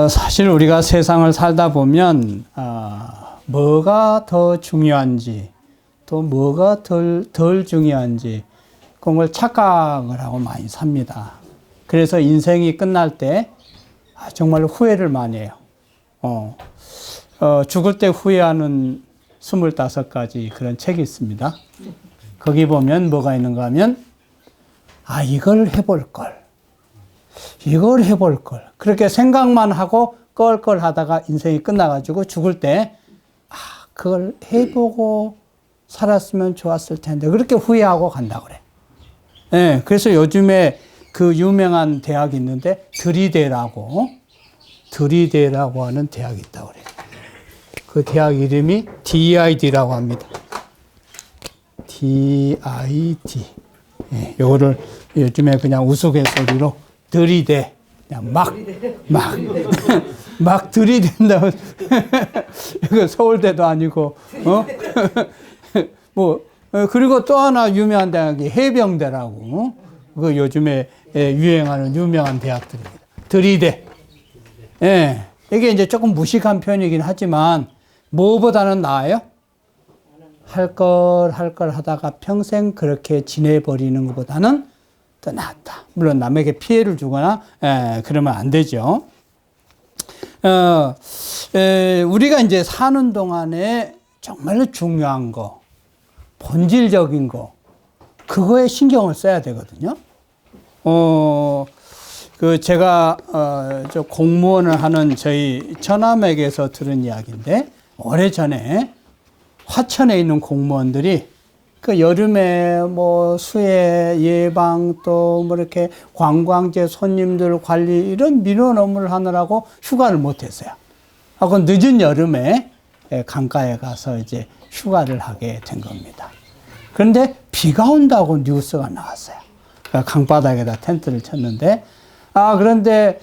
사실 우리가 세상을 살다 보면, 뭐가 더 중요한지, 또 뭐가 덜 중요한지, 그런 걸 착각을 하고 많이 삽니다. 그래서 인생이 끝날 때, 정말 후회를 많이 해요. 죽을 때 후회하는 25가지 그런 책이 있습니다. 거기 보면 뭐가 있는가 하면, 이걸 해볼 걸. 이걸 해볼 걸. 그렇게 생각만 하고 껄껄 하다가 인생이 끝나가지고 죽을 때, 그걸 해보고 살았으면 좋았을 텐데. 그렇게 후회하고 간다고 그래. 네, 그래서 요즘에 그 유명한 대학이 있는데, 드리대라고 하는 대학이 있다고 그래요. 그 대학 이름이 DID라고 합니다. DID. 예, 요거를 요즘에 그냥 우스갯소리로 들이대. 그냥 막 들이댄다고. 이거 서울대도 아니고, 그리고 또 하나 유명한 대학이 해병대라고. 그 요즘에 유행하는 유명한 대학들입니다. 들이대. 예. 이게 이제 조금 무식한 표현이긴 하지만, 뭐보다는 나아요? 할 걸 하다가 평생 그렇게 지내버리는 것보다는 더 낫다. 물론 남에게 피해를 주거나, 그러면 안 되죠. 우리가 이제 사는 동안에 정말로 중요한 거, 본질적인 거, 그거에 신경을 써야 되거든요. 제가, 저 공무원을 하는 저희 처남에게서 들은 이야기인데, 오래전에 화천에 있는 공무원들이 그 여름에 뭐 수해 예방 또 뭐 이렇게 관광지 손님들 관리 이런 민원 업무를 하느라고 휴가를 못 했어요. 하고 늦은 여름에 강가에 가서 이제 휴가를 하게 된 겁니다. 그런데 비가 온다고 뉴스가 나왔어요. 강바닥에다 텐트를 쳤는데, 그런데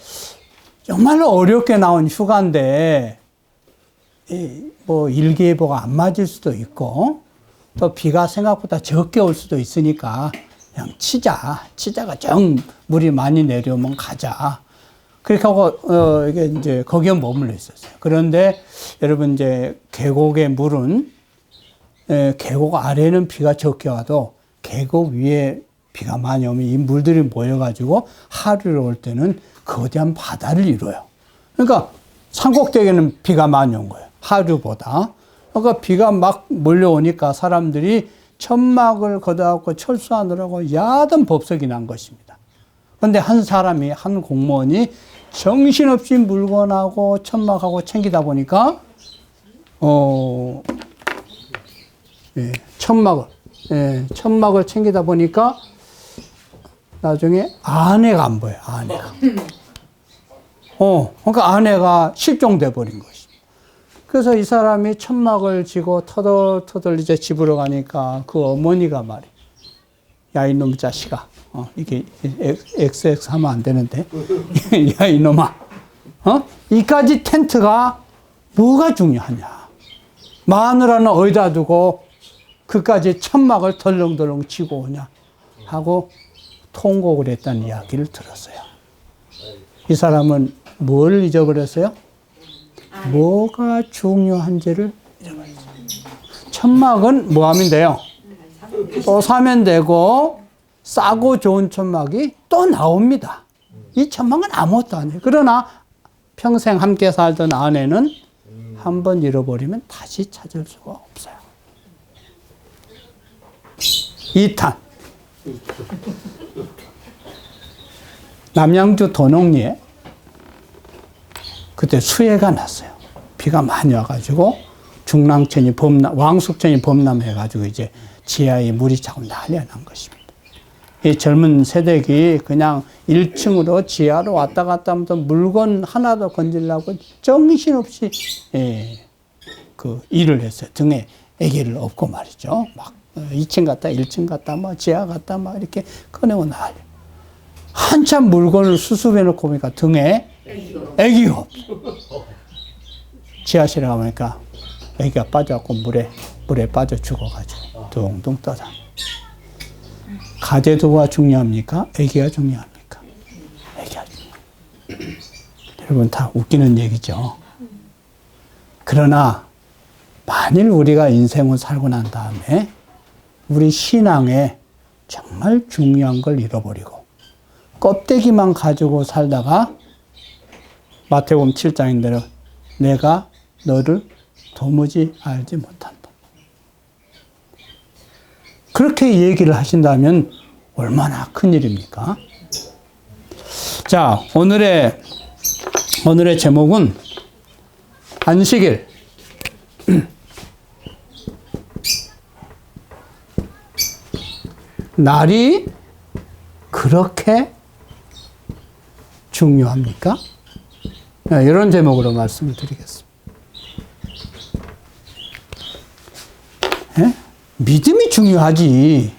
정말로 어렵게 나온 휴가인데, 뭐 일기예보가 안 맞을 수도 있고, 또 비가 생각보다 적게 올 수도 있으니까 그냥 치자가 정 물이 많이 내려오면 가자. 그렇게 하고 이게 이제 거기에 머물러 있었어요. 그런데 여러분 이제 계곡의 물은 계곡 아래는 비가 적게 와도 계곡 위에 비가 많이 오면 이 물들이 모여가지고 하류로 올 때는 거대한 바다를 이뤄요. 그러니까 산꼭대기에는 비가 많이 온 거예요. 하류보다. 그러니까 비가 막 몰려오니까 사람들이 천막을 걷어갖고 철수하느라고 야단 법석이 난 것입니다. 그런데 한 공무원이 정신없이 물건하고 천막하고 챙기다 보니까, 천막을 챙기다 보니까 나중에 아내가 안 보여요, 아내가. 그러니까 아내가 실종돼 버린 것이. 그래서 이 사람이 천막을 지고 터덜터덜 이제 집으로 가니까 그 어머니가 말이야. 야, 이놈 자식아. 이게 XX 하면 안 되는데. 야, 이놈아. 이까지 텐트가 뭐가 중요하냐. 마누라는 어디다 두고 그까지 천막을 덜렁덜렁 치고 오냐. 하고 통곡을 했다는 이야기를 들었어요. 이 사람은 뭘 잊어버렸어요? 뭐가 중요한지를 잃어버렸어요. 천막은 뭐 하면 돼요? 또 사면 되고, 싸고 좋은 천막이 또 나옵니다. 이 천막은 아무것도 아니에요. 그러나 평생 함께 살던 아내는 한번 잃어버리면 다시 찾을 수가 없어요. 2탄. 남양주 도농리에 그때 수해가 났어요. 비가 많이 와가지고 중랑천이 왕숙천이 범람해가지고 이제 지하에 물이 자꾸 난리가 난 것입니다. 이 젊은 세대기 그냥 1층으로 지하로 왔다 갔다 하면서 물건 하나도 건지려고 정신없이 그 일을 했어요. 등에 아기를 업고 말이죠. 막 2층 갔다 1층 갔다 막 지하 갔다 막 이렇게 꺼내고 난리. 한참 물건을 수습해 놓고 보니까 등에 아기가 없어. 지하실에 가보니까 아기가 빠져갖고 물에 빠져 죽어가지고 둥둥 떠다. 가재도가 중요합니까? 아기가 중요합니까? 아기가 중요합니다. 여러분 다 웃기는 얘기죠. 그러나 만일 우리가 인생을 살고 난 다음에 우리 신앙에 정말 중요한 걸 잃어버리고 껍데기만 가지고 살다가 마태복음 7장인대로 내가 너를 도무지 알지 못한다. 그렇게 얘기를 하신다면 얼마나 큰일입니까? 자, 오늘의 제목은 안식일. 날이 그렇게 중요합니까? 이런 제목으로 말씀을 드리겠습니다. 예? 믿음이 중요하지.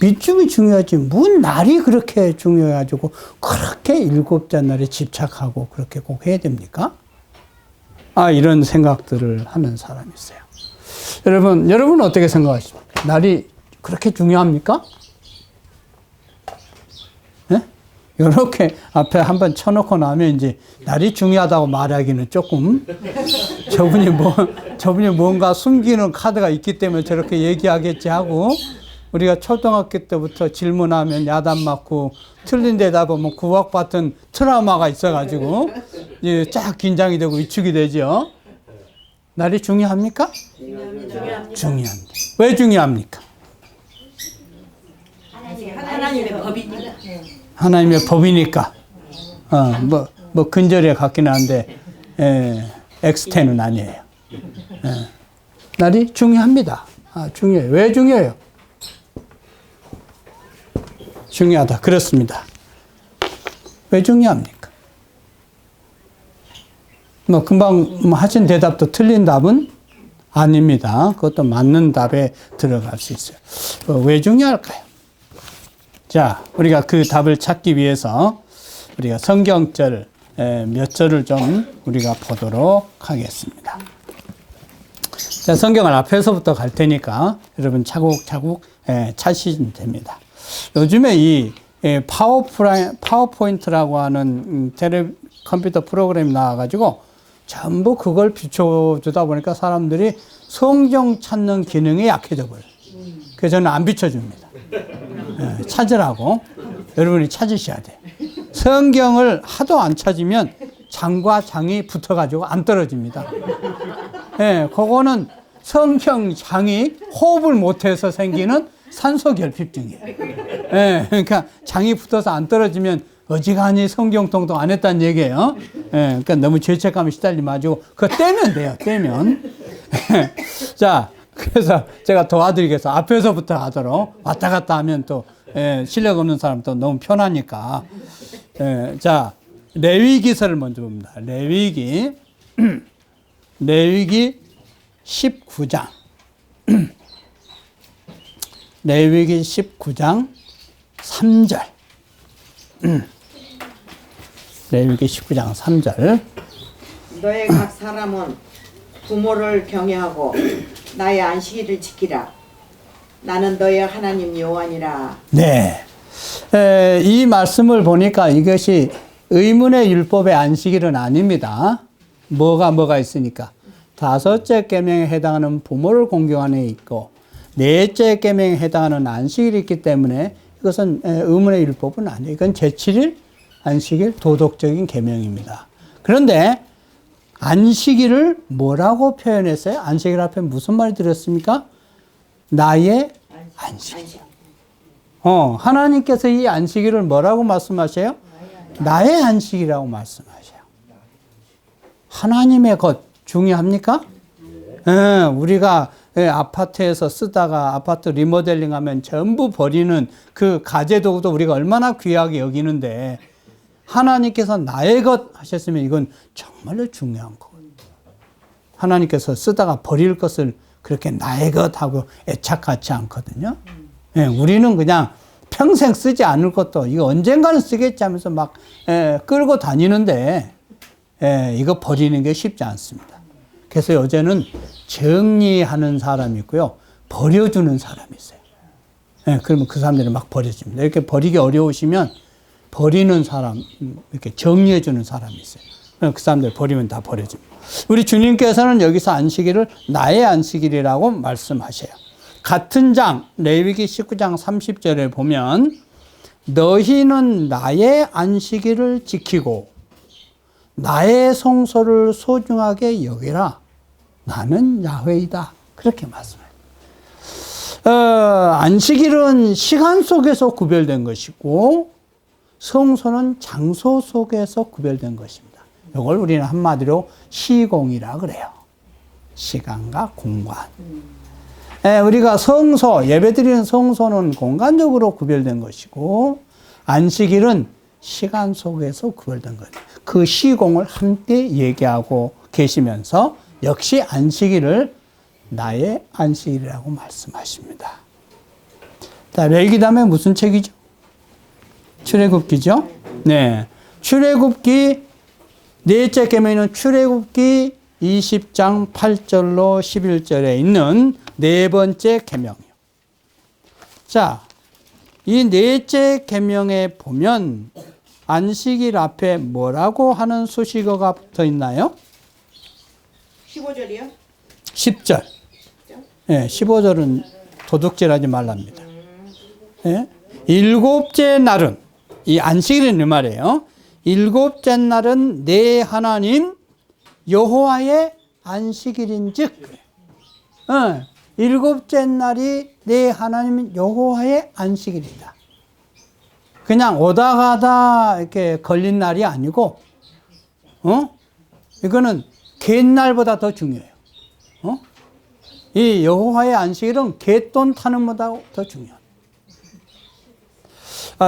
믿음이 중요하지. 뭔 날이 그렇게 중요해가지고 그렇게 일곱째 날에 집착하고 그렇게 꼭 해야 됩니까? 이런 생각들을 하는 사람이 있어요. 여러분 어떻게 생각하십니까? 날이 그렇게 중요합니까? 예? 이렇게 앞에 한번 쳐놓고 나면 이제 날이 중요하다고 말하기는 조금 저분이 뭔가 숨기는 카드가 있기 때문에 저렇게 얘기하겠지 하고 우리가 초등학교 때부터 질문하면 야단 맞고 틀린 데다 보면 구박받은 트라우마가 있어가지고 이제 쫙 긴장이 되고 위축이 되죠. 날이 중요합니까? 중요합니다. 왜 중요합니까? 하나님의 법이니까. 하나님의 법이니까. 뭐 근절에 같긴 한데 엑스텐은 아니에요. 날이 중요합니다. 중요해요. 왜 중요해요? 중요하다. 그렇습니다. 왜 중요합니까? 금방 하신 대답도 틀린 답은 아닙니다. 그것도 맞는 답에 들어갈 수 있어요. 왜 중요할까요? 자, 우리가 그 답을 찾기 위해서 우리가 성경절 몇 절을 좀 우리가 보도록 하겠습니다. 자, 성경을 앞에서부터 갈 테니까 여러분 차곡차곡 찾으시면 됩니다. 요즘에 이 파워포인트라고 하는 컴퓨터 프로그램이 나와가지고 전부 그걸 비춰주다 보니까 사람들이 성경 찾는 기능이 약해져 버려요. 그래서 저는 안 비춰줍니다. 찾으라고 여러분이 찾으셔야 돼요. 성경을 하도 안 찾으면 장과 장이 붙어가지고 안 떨어집니다. 그거는 성경 장이 호흡을 못해서 생기는 산소 결핍증이에요. 그러니까 장이 붙어서 안 떨어지면 어지간히 성경통도 안 했다는 얘기예요. 그러니까 너무 죄책감에 시달리지 마시고 그거 떼면 돼요. 떼면. 자, 그래서 제가 도와드리겠습니다. 앞에서부터 하도록 왔다 갔다 하면 또 실력 없는 사람도 너무 편하니까. 자, 레위기서를 먼저 봅니다. 레위기 19장. 레위기 19장 3절. 레위기 19장 3절. 너의 각 사람은 부모를 경외하고 나의 안식일을 지키라. 나는 너의 하나님 여호와니라. 네. 이 말씀을 보니까 이것이 의문의 율법의 안식일은 아닙니다. 뭐가 있으니까. 다섯째 계명에 해당하는 부모를 공경하는 게 있고 넷째 계명에 해당하는 안식일이 있기 때문에 이것은 의문의 율법은 아니에요. 이건 제7일 안식일 도덕적인 계명입니다. 그런데 안식일을 뭐라고 표현했어요? 안식일 앞에 무슨 말이 들었습니까? 나의 안식. 하나님께서 이 안식일을 뭐라고 말씀하세요? 나의 안식이라고 말씀하세요. 하나님의 것 중요합니까? 우리가 아파트에서 쓰다가 아파트 리모델링 하면 전부 버리는 그 가재도구도 우리가 얼마나 귀하게 여기는데 하나님께서 나의 것 하셨으면 이건 정말로 중요한 거거든요. 하나님께서 쓰다가 버릴 것을 그렇게 나의 것 하고 애착하지 않거든요. 우리는 그냥 평생 쓰지 않을 것도 이거 언젠가는 쓰겠지 하면서 막 끌고 다니는데 이거 버리는 게 쉽지 않습니다. 그래서 요새는 정리하는 사람이 있고요. 버려주는 사람이 있어요. 그러면 그 사람들이 막 버려집니다. 이렇게 버리기 어려우시면 버리는 사람, 이렇게 정리해주는 사람이 있어요. 그 사람들 버리면 다 버려집니다. 우리 주님께서는 여기서 안식일을 나의 안식일이라고 말씀하셔요. 같은 장 레위기 19장 30절에 보면 너희는 나의 안식일을 지키고 나의 성소를 소중하게 여기라. 나는 야훼이다. 그렇게 말씀해요. 안식일은 시간 속에서 구별된 것이고 성소는 장소 속에서 구별된 것입니다. 이걸 우리는 한마디로 시공이라 그래요. 시간과 공간. 우리가 성소, 예배드리는 성소는 공간적으로 구별된 것이고 안식일은 시간 속에서 구별된 거예요. 그 시공을 함께 얘기하고 계시면서 역시 안식일을 나의 안식일이라고 말씀하십니다. 자, 레위기 다음에 무슨 책이죠? 출애굽기죠? 네. 출애굽기 넷째 계명은 출애굽기 20장 8절로 11절에 있는 네 번째 계명이요. 자, 이 넷째 계명에 보면 안식일 앞에 뭐라고 하는 수식어가 붙어 있나요? 15절이요? 10절. 예, 15절은 도둑질하지 말랍니다. 예? 일곱째 날은, 이 안식일은 이 말이에요. 일곱째 날은 내 하나님 여호와의 안식일인즉, 일곱째 날이 내 하나님 여호와의 안식일이다. 그냥 오다 가다 이렇게 걸린 날이 아니고, 이거는 갯날보다 더 중요해요. 이 여호와의 안식일은 갯돈 타는 것보다 더 중요해요.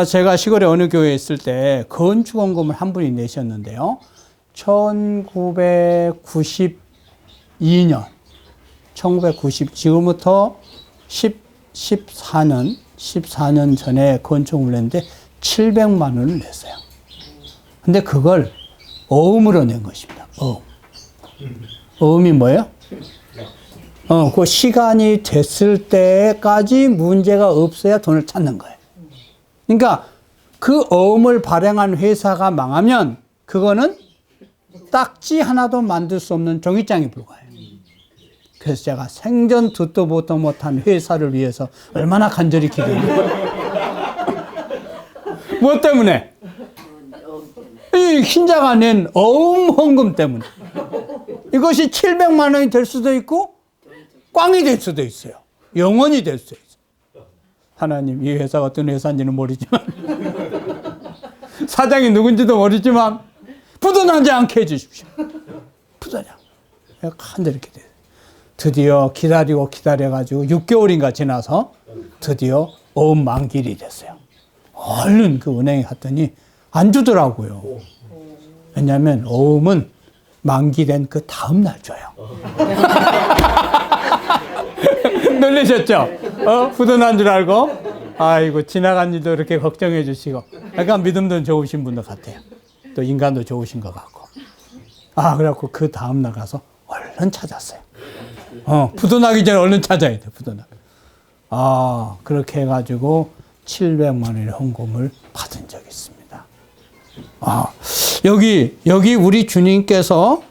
제가 시골에 어느 교회에 있을 때 건축원금을 한 분이 내셨는데요. 1992년, 지금부터 14년 전에 건축을 냈는데 700만 원을 냈어요. 근데 그걸 어음으로 낸 것입니다. 어음이 뭐예요? 그 시간이 됐을 때까지 문제가 없어야 돈을 찾는 거예요. 그러니까 그 어음을 발행한 회사가 망하면 그거는 딱지 하나도 만들 수 없는 종이장에 불과해요. 그래서 제가 생전 듣도 보도 못한 회사를 위해서 얼마나 간절히 기도했어요. 뭐 때문에? 이 흰자가 낸 어음 헌금 때문에. 이것이 700만 원이 될 수도 있고 꽝이 될 수도 있어요. 영원히 될 수도 있어요. 하나님, 이 회사가 어떤 회사인지는 모르지만 사장이 누군지도 모르지만 부도나지 않게 해주십시오. 부도냐. 간절히 기도해요. 드디어 기다려가지고 6개월인가 지나서 드디어 어음 만기일이 됐어요. 얼른 그 은행에 갔더니 안 주더라고요. 왜냐하면 어음은 만기된 그 다음 날 줘요. 놀라셨죠? 부도난 줄 알고? 아이고, 지나간 일도 이렇게 걱정해 주시고. 약간 믿음도 좋으신 분들 같아요. 또 인간도 좋으신 것 같고. 그래갖고 그 다음 날 가서 얼른 찾았어요. 부도나기 전에 얼른 찾아야 돼, 부도나. 그렇게 해가지고 700만 원의 헌금을 받은 적이 있습니다. 여기 우리 주님께서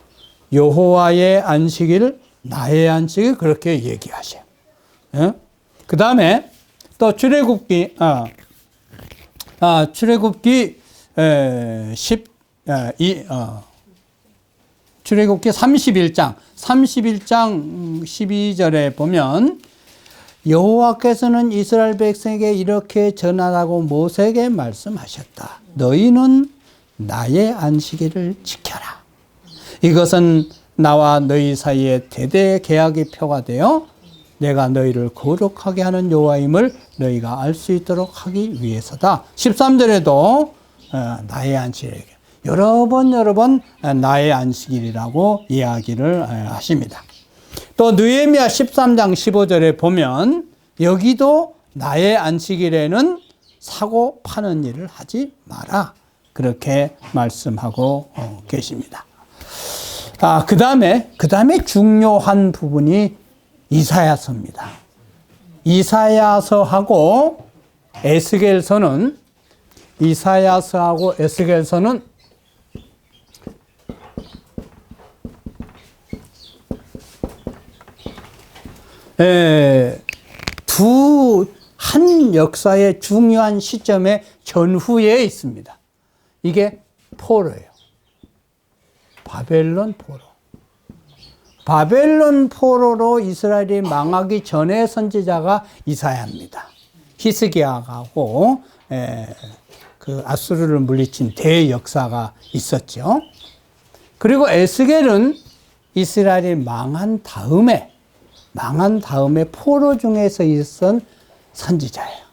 여호와의 안식일, 나의 안식일 그렇게 얘기하셔요. 그 다음에 또 출애굽기, 출애굽기 31장 12절에 보면 여호와께서는 이스라엘 백성에게 이렇게 전하라고 모세에게 말씀하셨다. 너희는 나의 안식일을 지켜라. 이것은 나와 너희 사이에 대대 계약의 표가 되어 내가 너희를 거룩하게 하는 여호와임을 너희가 알 수 있도록 하기 위해서다. 13절에도 나의 안식일, 여러 번 나의 안식일이라고 이야기를 하십니다. 또 느헤미야 13장 15절에 보면 여기도 나의 안식일에는 사고 파는 일을 하지 마라. 그렇게 말씀하고 계십니다. 그 다음에 중요한 부분이 이사야서입니다. 이사야서하고 에스겔서는 한 역사의 중요한 시점의 전후에 있습니다. 이게 포로예요. 바벨론 포로. 바벨론 포로로 이스라엘이 망하기 전에 선지자가 이사야입니다. 히스기야하고 그 아수르를 물리친 대역사가 있었죠. 그리고 에스겔은 이스라엘이 망한 다음에 포로 중에서 있었던 선지자예요.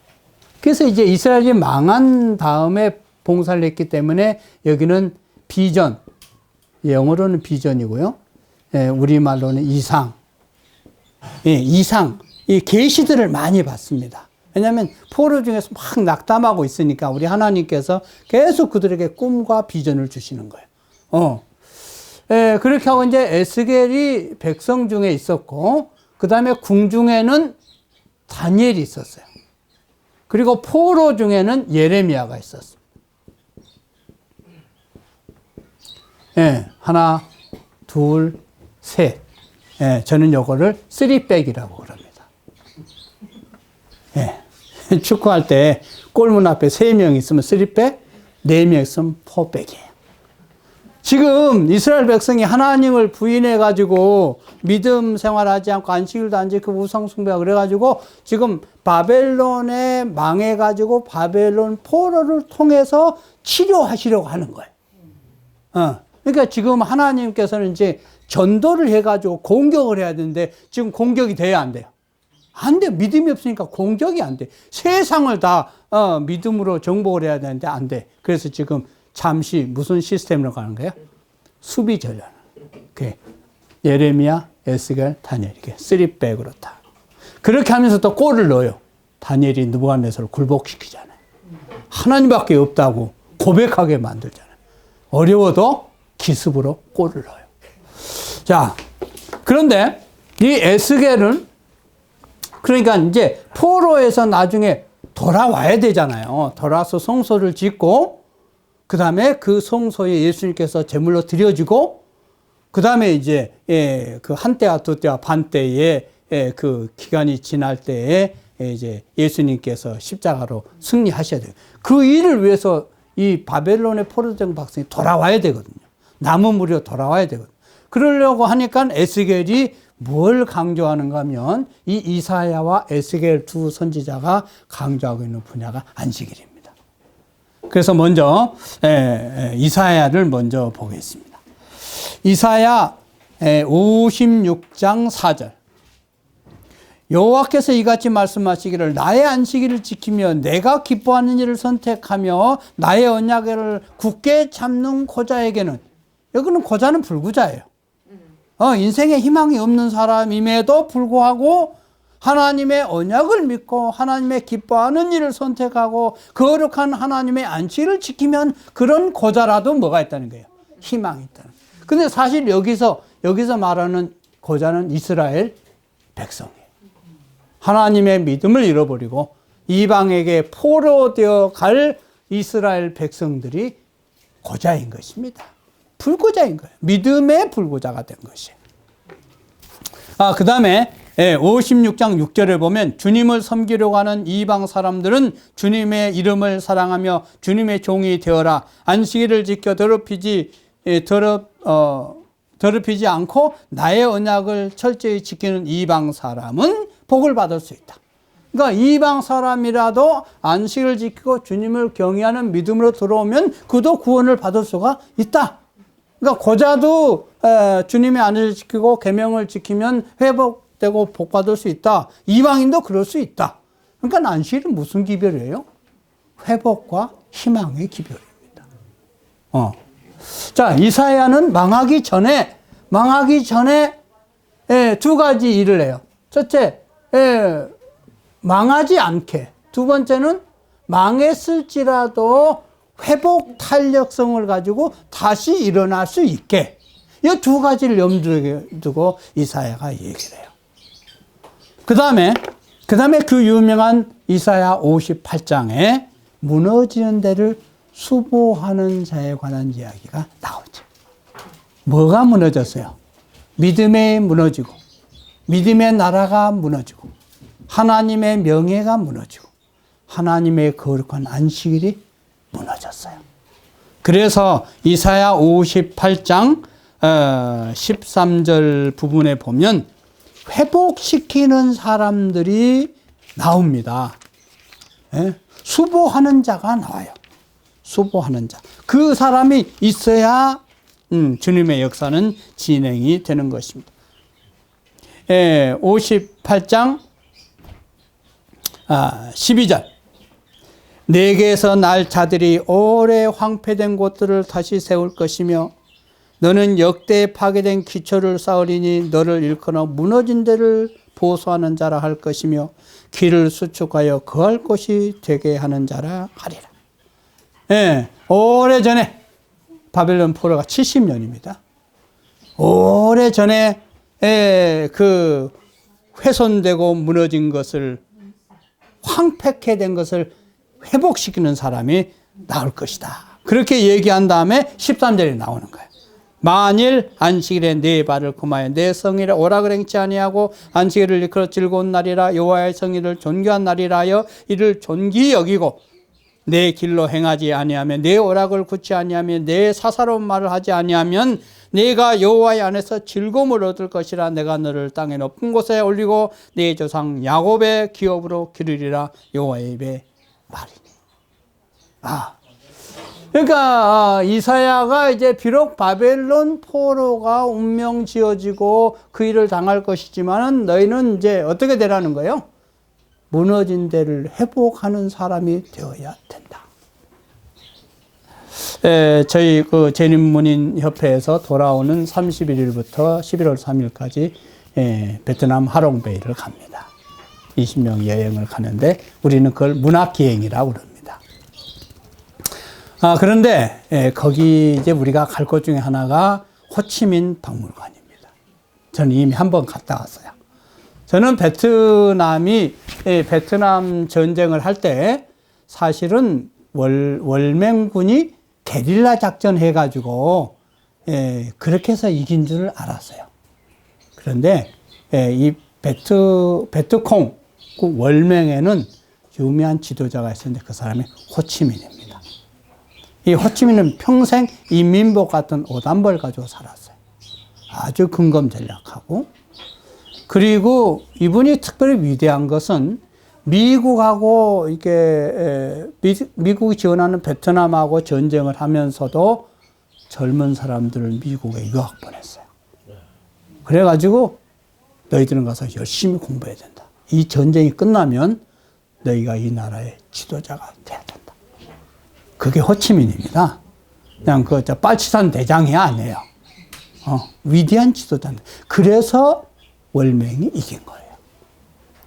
그래서 이제 이스라엘이 망한 다음에 봉사를 했기 때문에 여기는 비전, 영어로는 비전이고요. 우리말로는 이상, 이 계시들을 많이 받습니다. 왜냐하면 포로 중에서 막 낙담하고 있으니까 우리 하나님께서 계속 그들에게 꿈과 비전을 주시는 거예요. 그렇게 하고 이제 에스겔이 백성 중에 있었고, 그 다음에 궁중에는 다니엘이 있었어요. 그리고 포로 중에는 예레미야가 있었어요. 하나, 둘, 셋. 저는 요거를 3백이라고 그럽니다. 축구할 때 골문 앞에 3명 있으면 3백, 4명 있으면 4백이에요. 지금 이스라엘 백성이 하나님을 부인해가지고 믿음 생활하지 않고 안식일도 안 지키고 우상숭배하고 그래가지고 지금 바벨론에 망해가지고 바벨론 포로를 통해서 치료하시려고 하는 거예요. 그러니까 지금 하나님께서는 이제 전도를 해가지고 공격을 해야 되는데 지금 공격이 돼야 안 돼요. 안 돼. 믿음이 없으니까 공격이 안 돼. 세상을 다 믿음으로 정복을 해야 되는데 안 돼. 그래서 지금 잠시 무슨 시스템으로 가는 거예요? 수비 전략. 예레미야, 에스겔, 다니엘 이렇게 3백으로 다. 그렇게 하면서 또 골을 넣어요. 다니엘이 느부갓네살을 굴복시키잖아요. 하나님밖에 없다고 고백하게 만들잖아요. 어려워도 기습으로 골을 넣어요. 자, 그런데 이 에스겔은 그러니까 이제 포로에서 나중에 돌아와야 되잖아요. 돌아와서 성소를 짓고 그 다음에 그 성소에 예수님께서 제물로 드려지고 그 다음에 이제 그 한때와 두때와 반때에 그 기간이 지날 때에 이제 예수님께서 십자가로 승리하셔야 돼요. 그 일을 위해서 이 바벨론의 포로된 백성이 돌아와야 되거든요. 남은 무리로 돌아와야 되거든요. 그러려고 하니까 에스겔이 뭘 강조하는가 하면 이 이사야와 에스겔 두 선지자가 강조하고 있는 분야가 안식일입니다. 그래서 먼저 이사야를 먼저 보겠습니다. 이사야 56장 4절. 여호와께서 이같이 말씀하시기를 나의 안식일을 지키며 내가 기뻐하는 일을 선택하며 나의 언약을 굳게 잡는 고자에게는, 여기는 고자는 불구자예요. 인생에 희망이 없는 사람임에도 불구하고 하나님의 언약을 믿고 하나님의 기뻐하는 일을 선택하고 거룩한 하나님의 안식일을 지키면 그런 고자라도 뭐가 있다는 거예요? 희망이 있다는 거예요. 근데 사실 여기서 말하는 고자는 이스라엘 백성이에요. 하나님의 믿음을 잃어버리고 이방에게 포로되어 갈 이스라엘 백성들이 고자인 것입니다. 불고자인 거예요. 믿음의 불고자가 된 것이에요. 그 다음에 56장 6절에 보면 주님을 섬기려고 하는 이방 사람들은 주님의 이름을 사랑하며 주님의 종이 되어라. 안식일을 지켜 더럽히지 않고 나의 언약을 철저히 지키는 이방 사람은 복을 받을 수 있다. 그러니까 이방 사람이라도 안식을 지키고 주님을 경외하는 믿음으로 들어오면 그도 구원을 받을 수가 있다. 그러니까 고자도 주님의 안식일을 지키고 계명을 지키면 회복되고 복 받을 수 있다. 이방인도 그럴 수 있다. 그러니까 안식일은 무슨 기별이에요? 회복과 희망의 기별입니다. 자, 이사야는 망하기 전에 두 가지 일을 해요. 첫째, 망하지 않게. 두 번째는 망했을지라도 회복 탄력성을 가지고 다시 일어날 수 있게. 이 두 가지를 염두에 두고 이사야가 얘기를 해요. 그 다음에 그 유명한 이사야 58장에 무너지는 데를 수보하는 자에 관한 이야기가 나오죠. 뭐가 무너졌어요? 믿음에 무너지고 믿음의 나라가 무너지고 하나님의 명예가 무너지고 하나님의 거룩한 안식일이 무너졌어요. 그래서 이사야 58장 13절 부분에 보면 회복시키는 사람들이 나옵니다. 예? 수보하는 자가 나와요. 수보하는 자. 그 사람이 있어야 주님의 역사는 진행이 되는 것입니다. 58장 12절. 내게서 날 자들이 오래 황폐된 곳들을 다시 세울 것이며 너는 역대 파괴된 기초를 쌓으리니 너를 일컬어 무너진 데를 보수하는 자라 할 것이며 길을 수축하여 거할 곳이 되게 하는 자라 하리라. 예, 오래전에 바벨론 포로가 70년입니다. 오래전에 그 훼손되고 무너진 것을 황폐케 된 것을 회복시키는 사람이 나올 것이다. 그렇게 얘기한 다음에 13절에 나오는 거예요. 만일 안식일에 네 발을 금하여 내 성일에 오락을 행치 아니하고 안식일을 일컬어 즐거운 날이라 여호와의 성일을 존귀한 날이라 하여 이를 존귀히 여기고 내 길로 행하지 아니하면 내 오락을 굳지 아니하면 내 사사로운 말을 하지 아니하면 내가 여호와의 안에서 즐거움을 얻을 것이라. 내가 너를 땅의 높은 곳에 올리고 내 조상 야곱의 기업으로 기르리라. 여호와의 입의 말이니. 그러니까 이사야가 이제 비록 바벨론 포로가 운명 지어지고 그 일을 당할 것이지만은 너희는 이제 어떻게 되라는 거예요? 무너진 데를 회복하는 사람이 되어야 된다. 저희 그 재림문인 협회에서 돌아오는 31일부터 11월 3일까지 베트남 하롱베이를 갑니다. 20명 여행을 가는데 우리는 그걸 문학기행이라고 그럽니다. 그런데 거기 이제 우리가 갈 곳 중에 하나가 호치민 박물관입니다. 저는 이미 한 번 갔다 왔어요. 저는 베트남 전쟁을 할 때 사실은 월맹군이 게릴라 작전 해가지고 그렇게 해서 이긴 줄 알았어요. 그런데 이 베트콩 그 월맹에는 유명한 지도자가 있었는데 그 사람이 호치민입니다. 이 호치민은 평생 인민복 같은 오단벌 가지고 살았어요. 아주 근검전략하고. 그리고 이분이 특별히 위대한 것은 미국하고 이게 미국이 지원하는 베트남하고 전쟁을 하면서도 젊은 사람들을 미국에 유학 보냈어요. 그래가지고 너희들은 가서 열심히 공부해야 된다. 이 전쟁이 끝나면 너희가 이 나라의 지도자가 돼야 된다. 그게 호치민입니다. 그냥 그 빨치산 대장이 아니에요. 위대한 지도자입니다. 그래서 월맹이 이긴 거예요.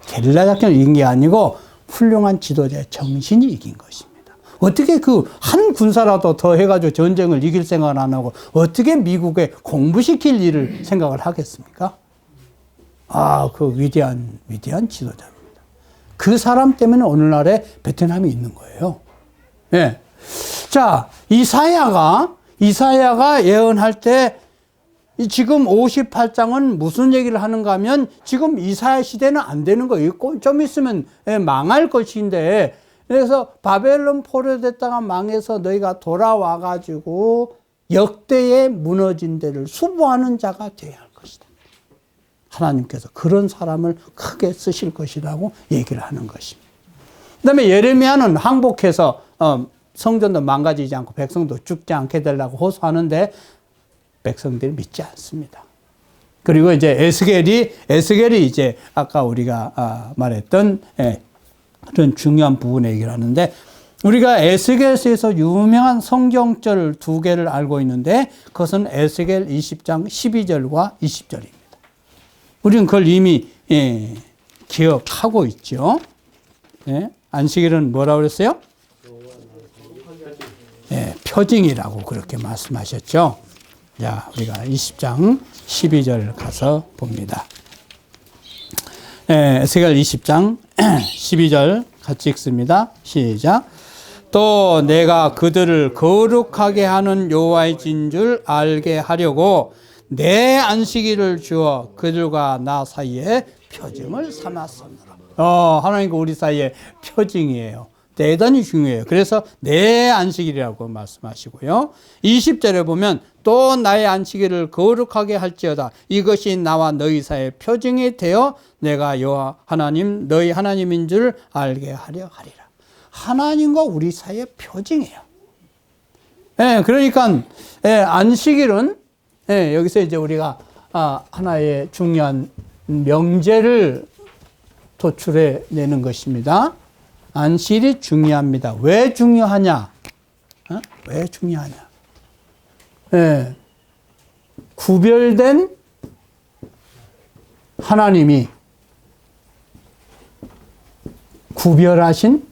게릴라 작전을 이긴 게 아니고 훌륭한 지도자의 정신이 이긴 것입니다. 어떻게 그 한 군사라도 더 해가지고 전쟁을 이길 생각을 안 하고 어떻게 미국에 공부시킬 일을 생각을 하겠습니까? 그 위대한 지도자입니다. 그 사람 때문에 오늘날에 베트남이 있는 거예요. 예. 자, 이사야가 예언할 때 지금 58장은 무슨 얘기를 하는가 하면 지금 이사야 시대는 안 되는 거예요. 좀 있으면 망할 것인데 그래서 바벨론 포로됐다가 망해서 너희가 돌아와 가지고 역대의 무너진 데를 수보하는 자가 되어야 할 것이다. 하나님께서 그런 사람을 크게 쓰실 것이라고 얘기를 하는 것입니다. 그 다음에 예레미야는 항복해서 성전도 망가지지 않고 백성도 죽지 않게 되려고 호소하는데 백성들이 믿지 않습니다. 그리고 이제 에스겔이 이제 아까 우리가 말했던 그런 중요한 부분의 얘기를 하는데 우리가 에스겔서에서 유명한 성경절 두 개를 알고 있는데 그것은 에스겔 20장 12절과 20절입니다. 우리는 그걸 이미 기억하고 있죠. 안식일은 뭐라고 그랬어요? 표징이라고 그렇게 말씀하셨죠. 자, 우리가 20장 12절 가서 봅니다. 에스겔 20장 12절 같이 읽습니다. 시작. 또 내가 그들을 거룩하게 하는 여호와의 진 줄 알게 하려고 내 안식일을 주어 그들과 나 사이에 표징을 삼았으므로. 하나님과 우리 사이에 표징이에요. 대단히 중요해요. 그래서 내 안식일이라고 말씀하시고요. 20절에 보면 또 나의 안식일을 거룩하게 할지어다. 이것이 나와 너희 사이의 표징이 되어 내가 여호와 하나님 너희 하나님인 줄 알게 하려 하리라. 하나님과 우리 사이의 표징이에요. 예, 그러니까 안식일은 여기서 이제 우리가 하나의 중요한 명제를 도출해 내는 것입니다. 안식일이 중요합니다. 왜 중요하냐? 왜 중요하냐? 구별된 하나님이 구별하신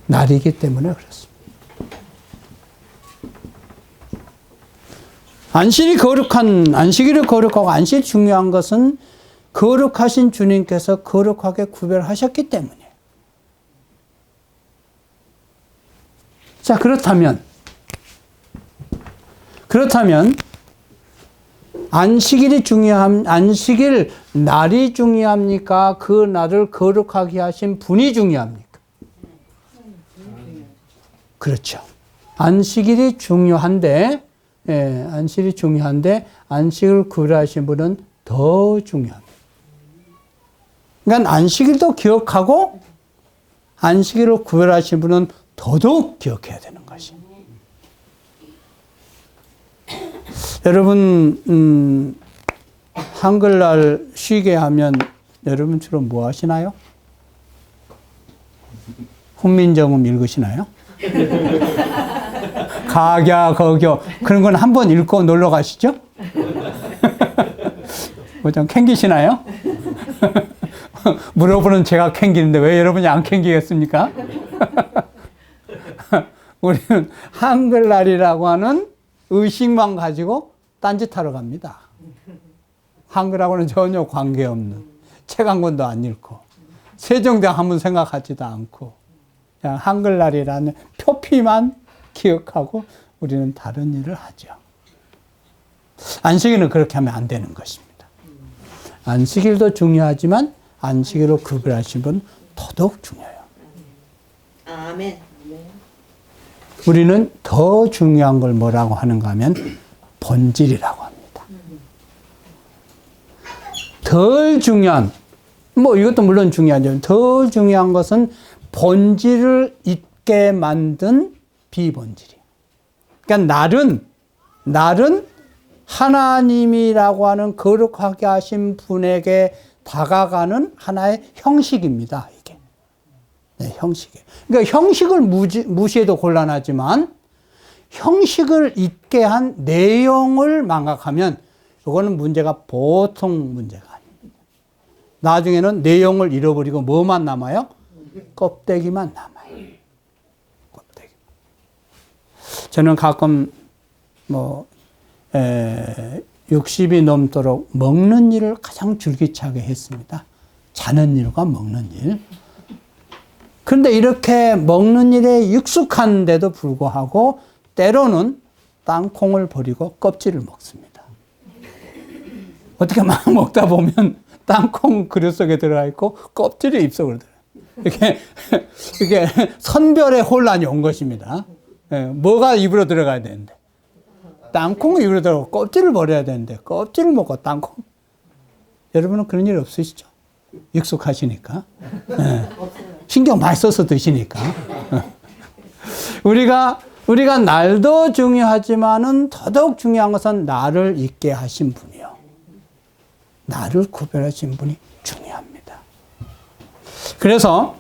날이기 때문에 그렇습니다. 안식일이 거룩하고 안식일이 중요한 것은 거룩하신 주님께서 거룩하게 구별하셨기 때문이에요. 자, 그렇다면 안식일 날이 중요합니까? 그 날을 거룩하게 하신 분이 중요합니까? 그렇죠. 안식일이 중요한데 안식을 구별하신 분은 더 중요합니다. 그러니까 안식일도 기억하고 안식일을 구별하신 분은 더더욱 기억해야 되는 것입니다. 여러분 한글날 쉬게 하면 여러분 주로 뭐 하시나요? 훈민정음 읽으시나요? 가갸 거교 그런 건 한번 읽고 놀러 가시죠? 뭐 좀 캥기시나요? 물어보는 제가 캥기는데 왜 여러분이 안 캥기겠습니까? 우리는 한글날이라고 하는 의식만 가지고 딴짓하러 갑니다. 한글하고는 전혀 관계없는 책 한 권도 안 읽고 세종대왕 한번 생각하지도 않고 그냥 한글날이라는 표피만 기억하고 우리는 다른 일을 하죠. 안식일은 그렇게 하면 안 되는 것입니다. 안식일도 중요하지만 안식일로 구별하신 분 더더욱 중요해요. 아멘. 우리는 더 중요한 걸 뭐라고 하는가 하면 본질이라고 합니다. 덜 중요한, 이것도 물론 중요하죠. 더 중요한 것은 본질을 잊게 만든 비본질이에요. 그러니까 날은 하나님이라고 하는 거룩하게 하신 분에게 다가가는 하나의 형식입니다. 이게. 네, 형식이에요. 그러니까 형식을 무시해도 곤란하지만 형식을 잊게 한 내용을 망각하면 이거는 문제가 보통 문제가 아닙니다. 나중에는 내용을 잃어버리고 뭐만 남아요? 껍데기만 남아요. 껍데기. 저는 가끔 60이 넘도록 먹는 일을 가장 줄기차게 했습니다. 자는 일과 먹는 일. 그런데 이렇게 먹는 일에 익숙한데도 불구하고 때로는 땅콩을 버리고 껍질을 먹습니다. 어떻게 막 먹다 보면 땅콩 그릇 속에 들어가 있고 껍질이 입속으로 들어가요. 이게 선별의 혼란이 온 것입니다. 뭐가 입으로 들어가야 되는데 땅콩이 입으로 들어가고 껍질을 버려야 되는데 껍질을 먹고 땅콩. 여러분은 그런 일 없으시죠? 익숙하시니까. 신경 많이 써서 드시니까. 우리가 날도 중요하지만은 더더욱 중요한 것은 나를 잊게 하신 분이요. 나를 구별하신 분이 중요합니다. 그래서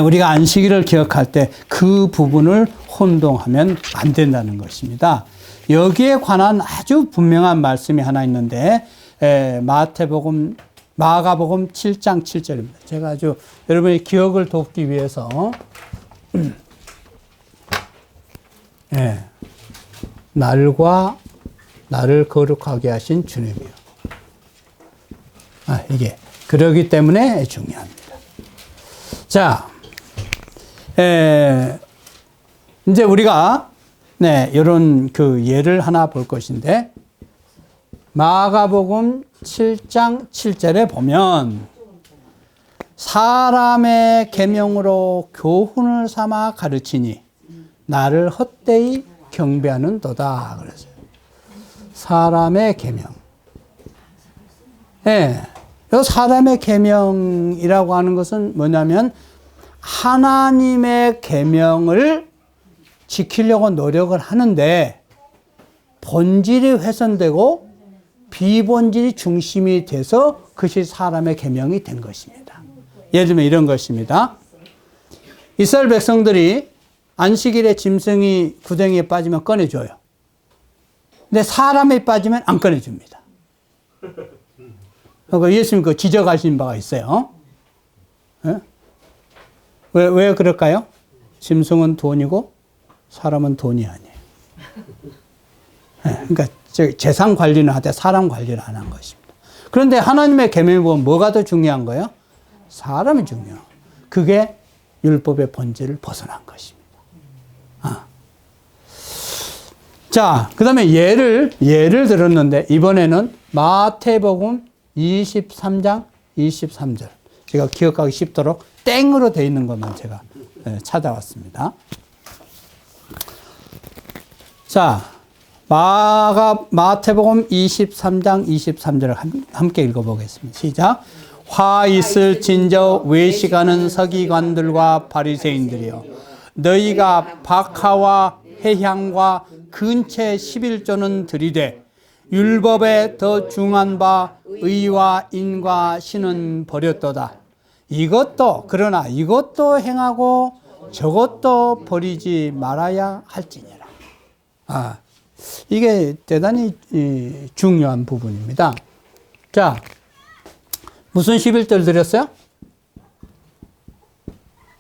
우리가 안식일을 기억할 때 그 부분을 혼동하면 안 된다는 것입니다. 여기에 관한 아주 분명한 말씀이 하나 있는데 마가복음 7장 7절입니다. 제가 아주 여러분의 기억을 돕기 위해서 날과 나를 거룩하게 하신 주님이요. 이게 그러기 때문에 중요합니다. 자, 이제 우리가 네, 이런 그 예를 하나 볼 것인데, 마가복음 7장 7절에 보면, 사람의 계명으로 교훈을 삼아 가르치니 나를 헛되이 경배하는도다. 그랬어요. 사람의 계명. 예. 네, 사람의 계명이라고 하는 것은 뭐냐면 하나님의 계명을 지키려고 노력을 하는데 본질이 훼손되고 비본질이 중심이 돼서 그것이 사람의 계명이 된 것입니다. 예를 들면 이런 것입니다. 이스라엘 백성들이 안식일에 짐승이 구덩이에 빠지면 꺼내줘요. 근데 사람이 빠지면 안 꺼내줍니다. 그러니까 예수님 그 지적하신 바가 있어요. 네? 왜 그럴까요? 짐승은 돈이고 사람은 돈이 아니에요. 네, 그러니까 재산 관리는 하되 사람 관리를 안 한 것입니다. 그런데 하나님의 계명을 보면 뭐가 더 중요한 거예요? 사람이 중요해요. 그게 율법의 본질을 벗어난 것입니다. 자, 그 다음에 예를 들었는데 이번에는 마태복음 23장 23절. 제가 기억하기 쉽도록 땡으로 되어 있는 것만 제가 찾아왔습니다. 자, 마태복음 23장 23절을 함께 읽어보겠습니다. 시작. 화 있을 진저 외식하는 서기관들과 바리새인들이여, 너희가 박하와 회향과 근체 11조는 들이되 율법에 더 중한 바 의와 인과 신은 버렸도다. 그러나 이것도 행하고 저것도 버리지 말아야 할지니라. 이게 대단히 중요한 부분입니다. 자, 무슨 11절 드렸어요?